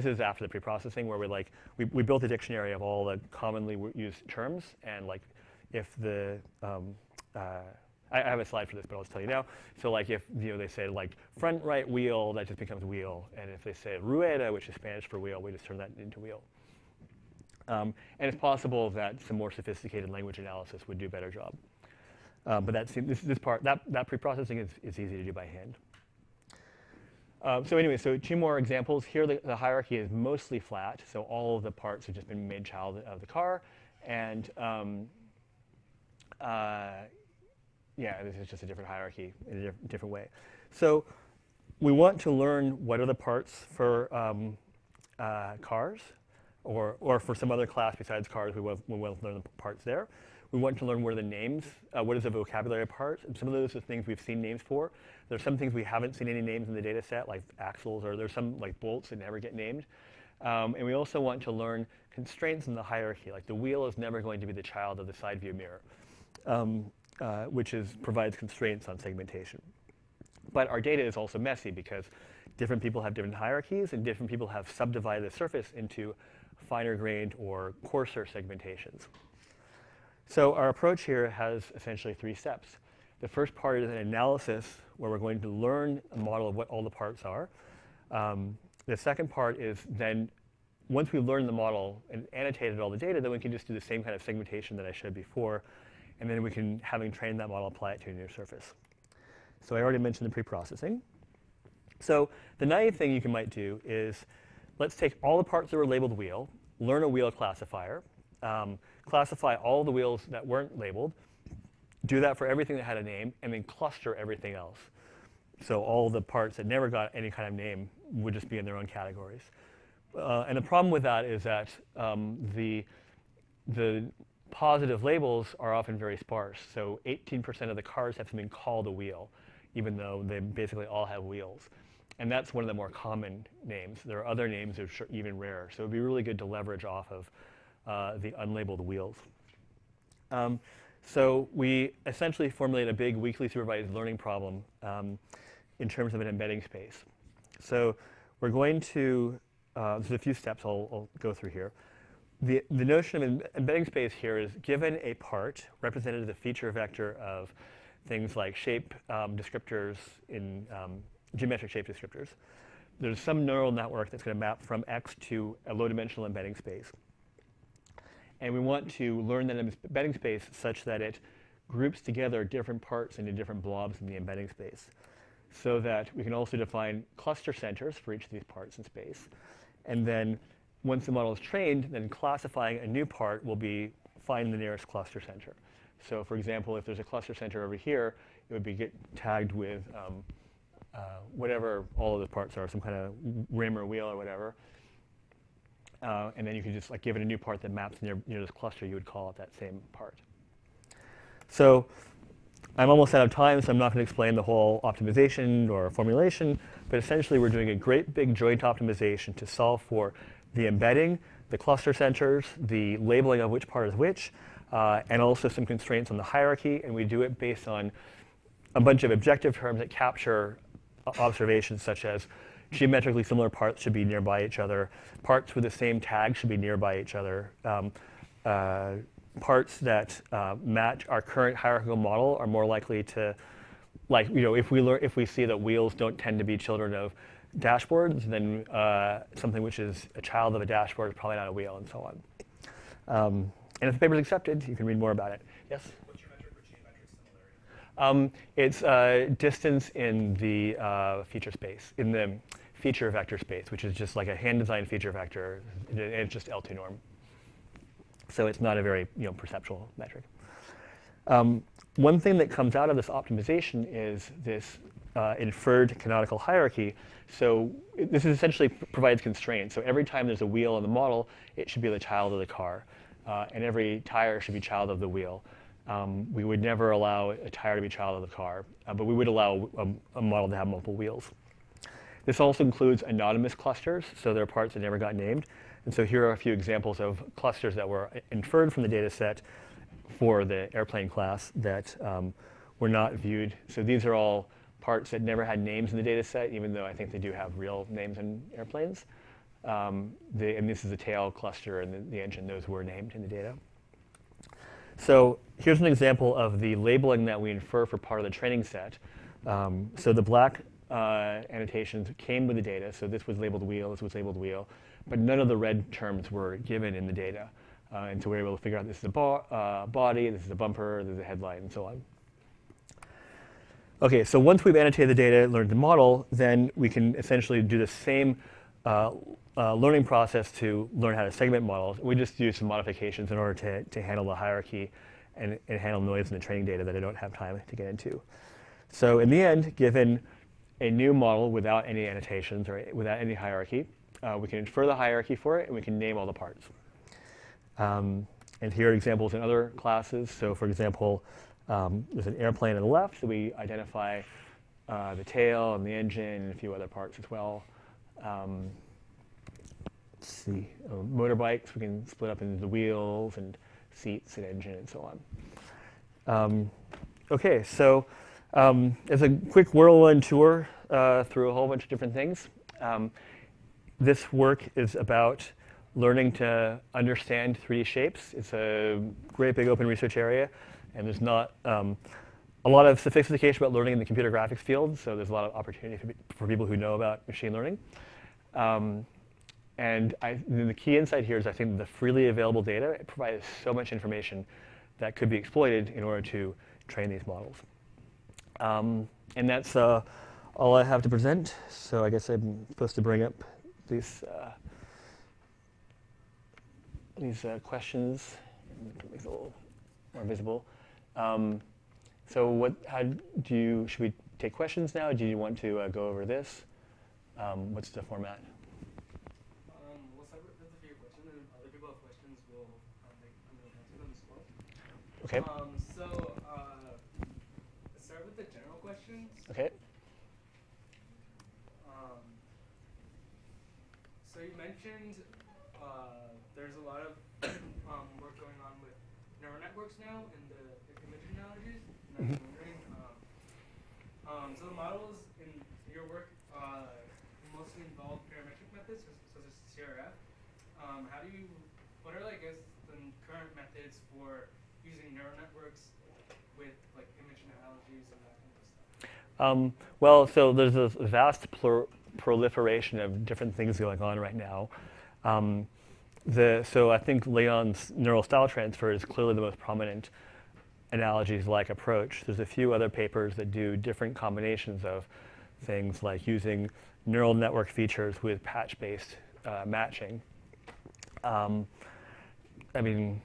is after the pre-processing, where we built a dictionary of all the commonly used terms, and like if the I have a slide for this, but I'll just tell you now. So like if they say like front right wheel, that just becomes wheel, and if they say rueda, which is Spanish for wheel, we just turn that into wheel. And it's possible that some more sophisticated language analysis would do a better job. But this part, that pre-processing is easy to do by hand. So anyway, so two more examples. Here the hierarchy is mostly flat, so all of the parts have just been made child of the car. And yeah, this is just a different hierarchy in a different way. So we want to learn what are the parts for cars, or for some other class besides cars, we want to learn the parts there. We want to learn what are the names, what is the vocabulary of parts, and some of those are things we've seen names for. There's some things we haven't seen any names in the data set, like axles, or there's some like bolts that never get named. And we also want to learn constraints in the hierarchy, like the wheel is never going to be the child of the side view mirror, which provides constraints on segmentation. But our data is also messy because different people have different hierarchies and different people have subdivided the surface into finer grained or coarser segmentations. So our approach here has essentially 3 steps. The first part is an analysis where we're going to learn a model of what all the parts are. The second part is then, once we learn the model and annotated all the data, then we can just do the same kind of segmentation that I showed before, and then we can, having trained that model, apply it to a new surface. So I already mentioned the pre-processing. So the naive thing you might do is, let's take all the parts that were labeled wheel, learn a wheel classifier, classify all the wheels that weren't labeled, do that for everything that had a name, and then cluster everything else. So all the parts that never got any kind of name would just be in their own categories. And the problem with that is that the positive labels are often very sparse. So 18% of the cars have something called a wheel, even though they basically all have wheels. And that's one of the more common names. There are other names that are even rarer. So it would be really good to leverage off of the unlabeled wheels. So we essentially formulate a big weakly supervised learning problem in terms of an embedding space. So we're going to, there's a few steps I'll go through here. The notion of embedding space here is, given a part represented as a feature vector of things like shape descriptors in geometric shape descriptors, there's some neural network that's going to map from X to a low-dimensional embedding space. And we want to learn that embedding space such that it groups together different parts into different blobs in the embedding space, so that we can also define cluster centers for each of these parts in space. And then once the model is trained, then classifying a new part will be find the nearest cluster center. So for example, if there's a cluster center over here, it would be tagged with whatever all of the parts are, some kind of rim or wheel or whatever. And then you can just give it a new part that maps near this cluster. You would call it that same part. So I'm almost out of time, so I'm not going to explain the whole optimization or formulation. But essentially, we're doing a great big joint optimization to solve for the embedding, the cluster centers, the labeling of which part is which, and also some constraints on the hierarchy. And we do it based on a bunch of objective terms that capture observations such as geometrically similar parts should be nearby each other. Parts with the same tag should be nearby each other. Parts that match our current hierarchical model are more likely to, if we see that wheels don't tend to be children of dashboards, then something which is a child of a dashboard is probably not a wheel, and so on. And if the paper is accepted, you can read more about it. Yes? What's your metric for geometric similarity? It's distance in the feature space, in the feature vector space, which is just like a hand-designed feature vector, and it's just L2 norm. So it's not a very perceptual metric. One thing that comes out of this optimization is this inferred canonical hierarchy. So this essentially provides constraints. So every time there's a wheel in the model, it should be the child of the car. And every tire should be child of the wheel. We would never allow a tire to be child of the car, but we would allow a model to have multiple wheels. This also includes anonymous clusters, so there are parts that never got named. And so here are a few examples of clusters that were inferred from the data set for the airplane class that were not viewed. So these are all parts that never had names in the data set, even though I think they do have real names in airplanes. And this is the tail cluster and the engine. Those were named in the data. So here's an example of the labeling that we infer for part of the training set. So the black annotations came with the data. So this was labeled wheel, this was labeled wheel. But none of the red terms were given in the data. And so we were able to figure out this is a body, this is a bumper, this is a headlight, and so on. OK, so once we've annotated the data, learned the model, then we can essentially do the same learning process to learn how to segment models. We just do some modifications in order to handle the hierarchy and handle noise in the training data that I don't have time to get into. So in the end, given a new model without any annotations or without any hierarchy, we can infer the hierarchy for it, and we can name all the parts. And here are examples in other classes. So for example, there's an airplane on the left, so we identify the tail and the engine and a few other parts as well. Let's see, motorbikes, we can split up into the wheels and seats and engine and so on. Okay, so as a quick whirlwind tour through a whole bunch of different things. This work is about learning to understand 3D shapes. It's a great big open research area, and there's not a lot of sophistication about learning in the computer graphics field, so there's a lot of opportunity for people who know about machine learning. And the key insight here is I think the freely available data, it provides so much information that could be exploited in order to train these models. And that's all I have to present. So I guess I'm supposed to bring up these questions, make it a little more visible. So should we take questions now? Do you want to go over this? What's the format? We'll start with a few questions, and other people have questions, we'll answer them as well. Okay. Let's start with the general questions. Okay. So you mentioned there's a lot of work going on with neural networks now in the image analogies. And I'm wondering, so the models in your work mostly involve parametric methods, such as CRF. What are, I guess, the current methods for using neural networks with like image analogies and that kind of stuff? Well, so there's this vast proliferation of different things going on right now. So I think Leon's neural style transfer is clearly the most prominent analogies-like approach. There's a few other papers that do different combinations of things like using neural network features with patch-based matching. I mean,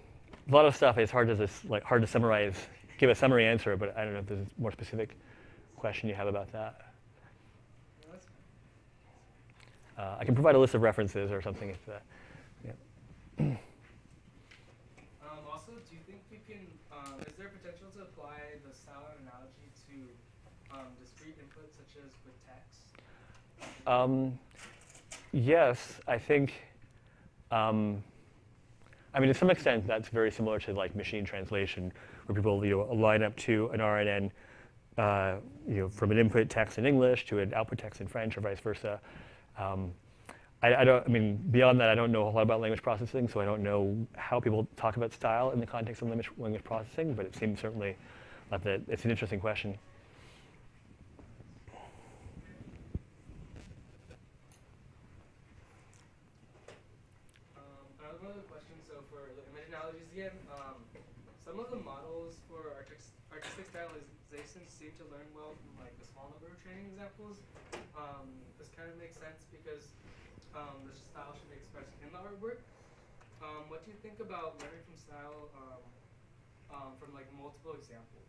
a lot of stuff is hard to summarize, give a summary answer, but I don't know if there's a more specific question you have about that. I can provide a list of references or something if yeah. Also, do you think we can, is there potential to apply the style analogy to discrete inputs such as with text? Yes, I think, I mean, to some extent, that's very similar to like machine translation, where people line up to an RNN, from an input text in English to an output text in French, or vice versa. I mean, beyond that, I don't know a lot about language processing, so I don't know how people talk about style in the context of language processing, but it seems certainly like that it's an interesting question. Another question, so for the image analogies again, some of the models for artistic stylization seem to learn well from like a small number of training examples. This kind of makes sense because the style should be expressed in the artwork. What do you think about learning from style from like multiple examples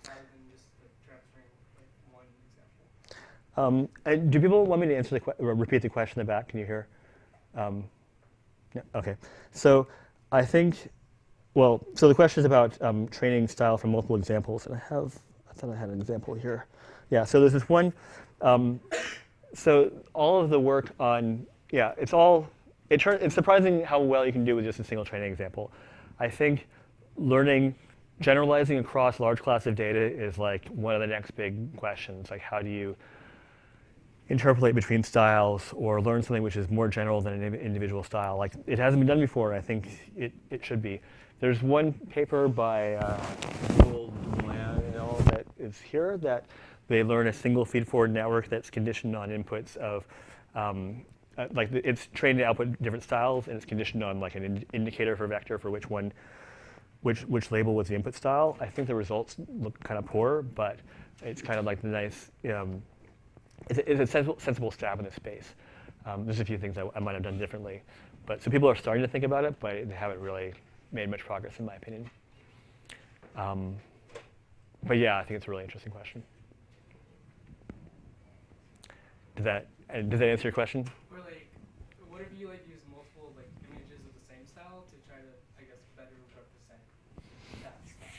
rather than just like transferring like one example? Do people want me to answer repeat the question in the back? Can you hear? Yeah, okay. So I think, so the question is about training style from multiple examples, and I thought I had an example here. Yeah, so there's this one. So all of the work on, it's surprising how well you can do with just a single training example. I think generalizing across large class of data is like one of the next big questions. Like, how do you interpolate between styles or learn something which is more general than an individual style? Like, it hasn't been done before, and I think it should be. There's one paper by that is here that they learn a single feed-forward network that's conditioned on inputs of, it's trained to output different styles, and it's conditioned on like an indicator for vector for which label was the input style. I think the results look kind of poor, but it's kind of like the nice, it's a sensible stab in this space. There's a few things I might have done differently. But so people are starting to think about it, but they haven't really made much progress, in my opinion. But yeah, I think it's a really interesting question. Does that answer your question? Or like, what if you like use multiple like images of the same style to try to, I guess, better represent that style?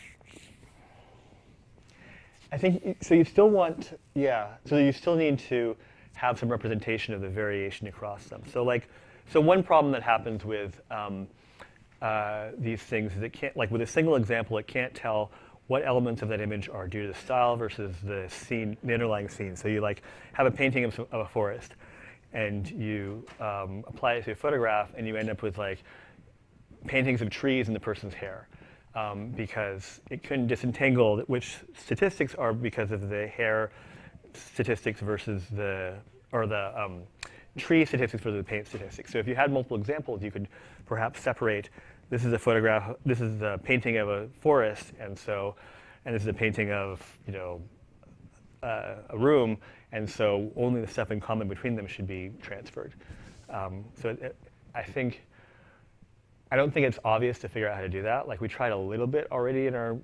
I think so. You still want, yeah. So you still need to have some representation of the variation across them. So so one problem that happens with these things is it can't, like with a single example, it can't tell what elements of that image are due to the style versus the scene, the underlying scene. So you like have a painting of a forest, and you apply it to a photograph, and you end up with like paintings of trees in the person's hair. Because it couldn't disentangle which statistics are because of the hair statistics versus the tree statistics versus the paint statistics. So if you had multiple examples, you could perhaps separate. This is a photograph. This is the painting of a forest, and this is a painting of a room, and so only the stuff in common between them should be transferred. I don't think it's obvious to figure out how to do that. Like we tried a little bit already in our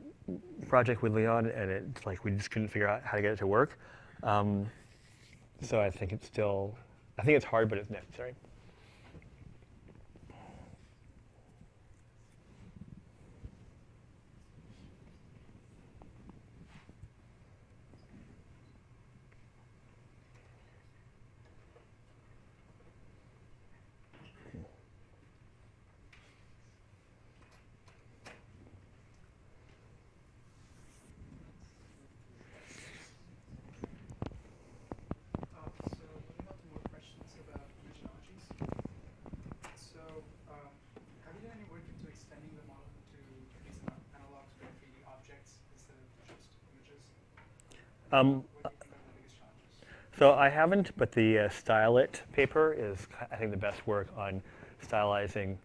project with Leon, and it's like we just couldn't figure out how to get it to work. So I think it's hard, but it's necessary. So moving on to more questions about image analogies. So have you done any work into extending the model to produce analogs or 3D objects instead of just images? What do you think are the biggest challenges? So I haven't, but the Style It paper is, I think, the best work on stylizing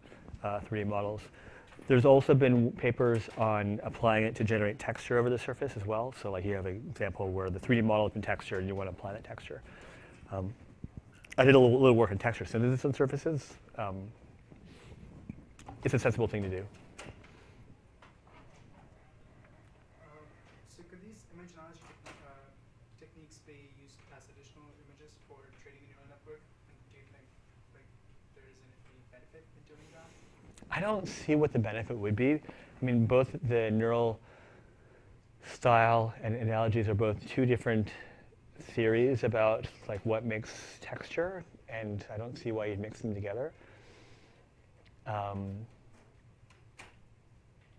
3D models. There's also been papers on applying it to generate texture over the surface as well. So like you have an example where the 3D model has been textured and you want to apply that texture. I did a little work on texture synthesis on surfaces. It's a sensible thing to do. So could these image analogy techniques be used as additional images for training a neural network? And do you think like there is any benefit in doing that? I don't see what the benefit would be. I mean, both the neural style and analogies are both two different theories about like what makes texture, and I don't see why you'd mix them together.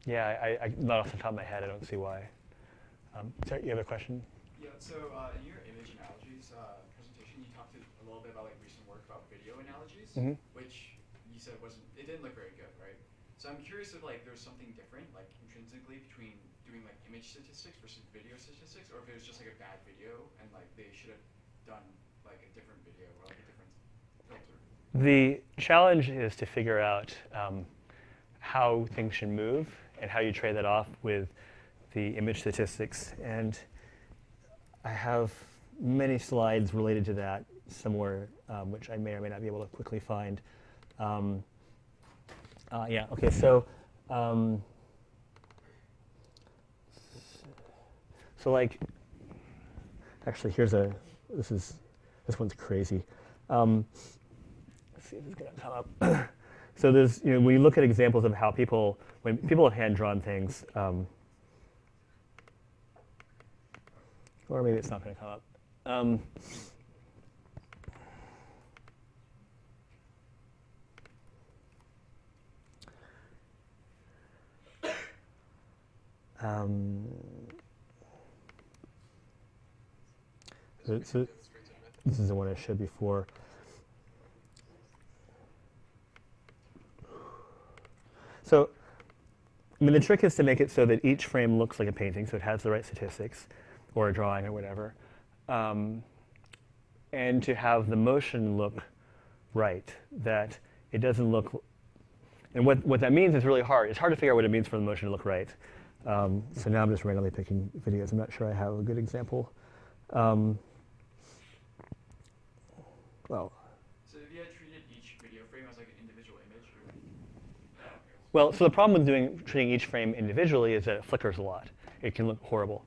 Yeah, not off the top of my head, I don't see why. Sorry, you have a question? Yeah, so in your image analogies presentation, you talked a little bit about like recent work about video analogies, which you said it didn't look very good, right? So I'm curious if like there's something different, like intrinsically between doing like image statistics versus video statistics, or if it was just like a bad video and like they should have done like a different video or like a different filter. The challenge is to figure out how things should move and how you trade that off with the image statistics. And I have many slides related to that somewhere, which I may or may not be able to quickly find. Yeah, okay, so like, actually this one's crazy. Let's see if it's gonna come up. So there's, when you look at examples of how when people have hand-drawn things, or maybe it's not gonna come up. So this is the one I showed before. So, I mean, the trick is to make it so that each frame looks like a painting, so it has the right statistics, or a drawing, or whatever, and to have the motion look right, that it doesn't look. And what that means is really hard. It's hard to figure out what it means for the motion to look right. So now I'm just randomly picking videos. I'm not sure I have a good example. Well. So if you had treated each video frame as like an individual image, Well, so the problem with treating each frame individually is that it flickers a lot. It can look horrible.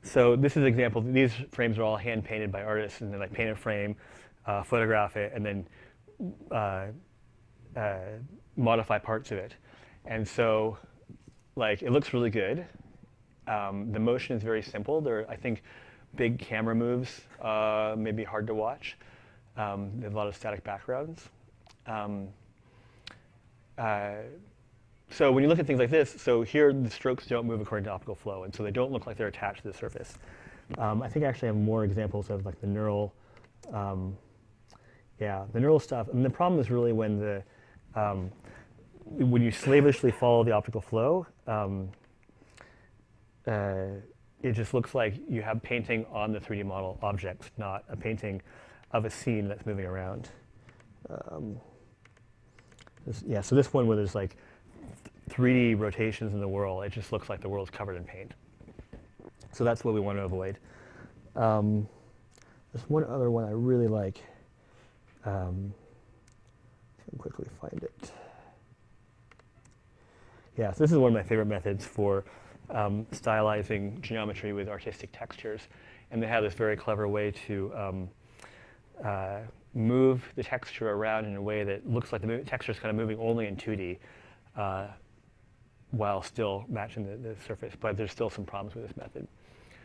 So this is an example. These frames are all hand painted by artists, and they like paint a frame, photograph it, and then modify parts of it. And so, like, it looks really good. The motion is very simple. There, I think, big camera moves may be hard to watch. There's a lot of static backgrounds. So when you look at things like this, so here the strokes don't move according to optical flow, and so they don't look like they're attached to the surface. I think I actually have more examples of like the neural, the neural stuff. And the problem is really when when you slavishly follow the optical flow, it just looks like you have painting on the 3D model objects, not a painting of a scene that's moving around. So this one where there's like 3D rotations in the world, it just looks like the world's covered in paint. So that's what we want to avoid. There's one other one I really like. Let me quickly find it. Yeah, so this is one of my favorite methods for stylizing geometry with artistic textures. And they have this very clever way to move the texture around in a way that looks like the texture is kind of moving only in 2D while still matching the surface. But there's still some problems with this method.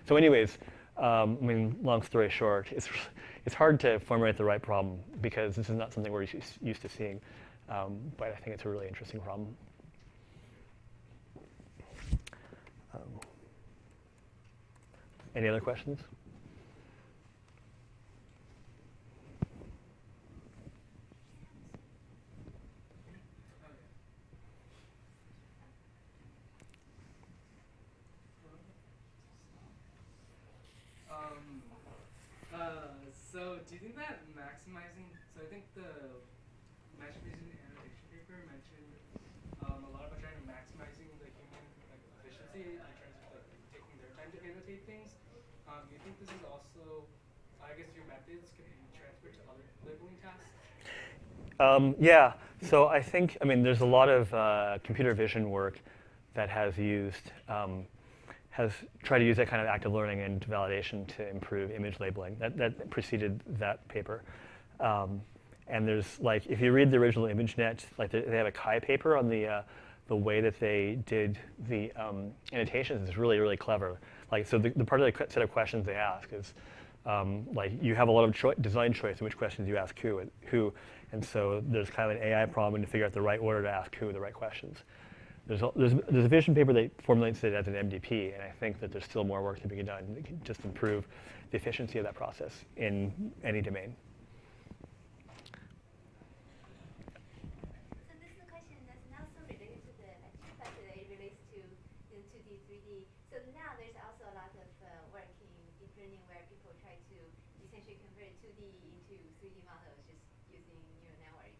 So anyways, I mean, long story short, it's hard to formulate the right problem because this is not something we're used to seeing. But I think it's a really interesting problem. Any other questions? So do you think that maximizing, so I think the mesh vision annotation paper mentioned a lot about trying to maximizing the human efficiency in terms of like taking their time to annotate things. Do you think this is also, I guess your methods can be transferred to other labeling tasks? Yeah, so I think, I mean, there's a lot of computer vision work that has tried to use that kind of active learning and validation to improve image labeling. That preceded that paper. And there's like, if you read the original ImageNet, like they have a Kai paper on the way that they did the annotations is really, really clever. Like, so the part of the set of questions they ask is, like, you have a lot of design choice in which questions you ask who, and so there's kind of an AI problem to figure out the right order to ask who the right questions. There's a vision paper that formulates it as an MDP, and I think that there's still more work to be done that can just improve the efficiency of that process in any domain. So this is a question that's not so related to the lecture, but it relates to 2D, 3D. So now there's also a lot of work in deep learning where people try to essentially convert 2D into 3D models just using neural networks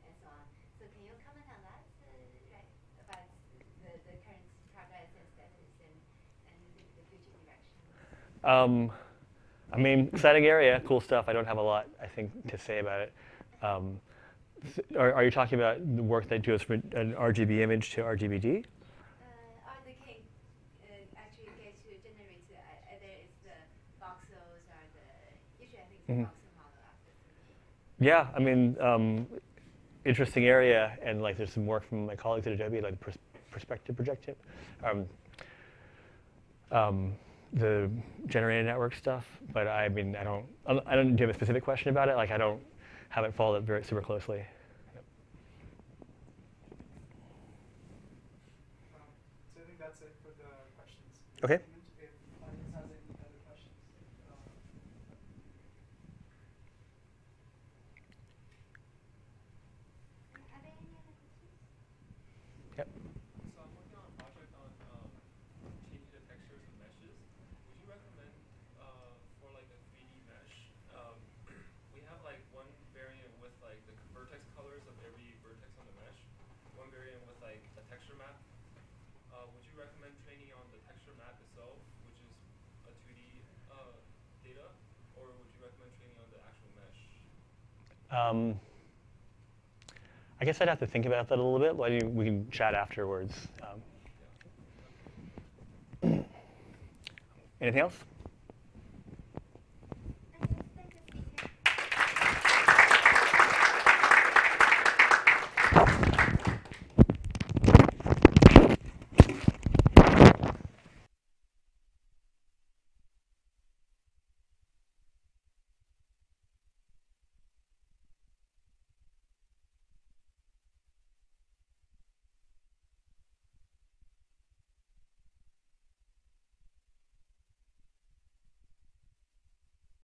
and so on. So can you comment on that? About the current progress and status and the future direction? I mean, exciting area, cool stuff. I don't have a lot, I think, to say about it. Are you talking about the work they do as from an RGB image to RGBD? Or they can actually get to generate either it's the voxels or usually I think it's the voxel model after 3D. Yeah, I mean, interesting area, and like there's some work from my colleagues at Adobe, like perspective projective, the generated network stuff. But I mean, I don't do you have a specific question about it. Like I haven't followed it very super closely. Yep. So I think that's it for the questions. Okay. If audience has any other questions. Are there any other questions? Yep. So I'm working on a project on changing the textures of meshes. Would you recommend for like a 3D mesh? We have like one variant with like the vertex colors of every vertex on the mesh, one variant with like a texture map. Would you recommend training on the texture map itself, which is a 2D data, or would you recommend training on the actual mesh? I guess I'd have to think about that a little bit. We can chat afterwards. Anything else?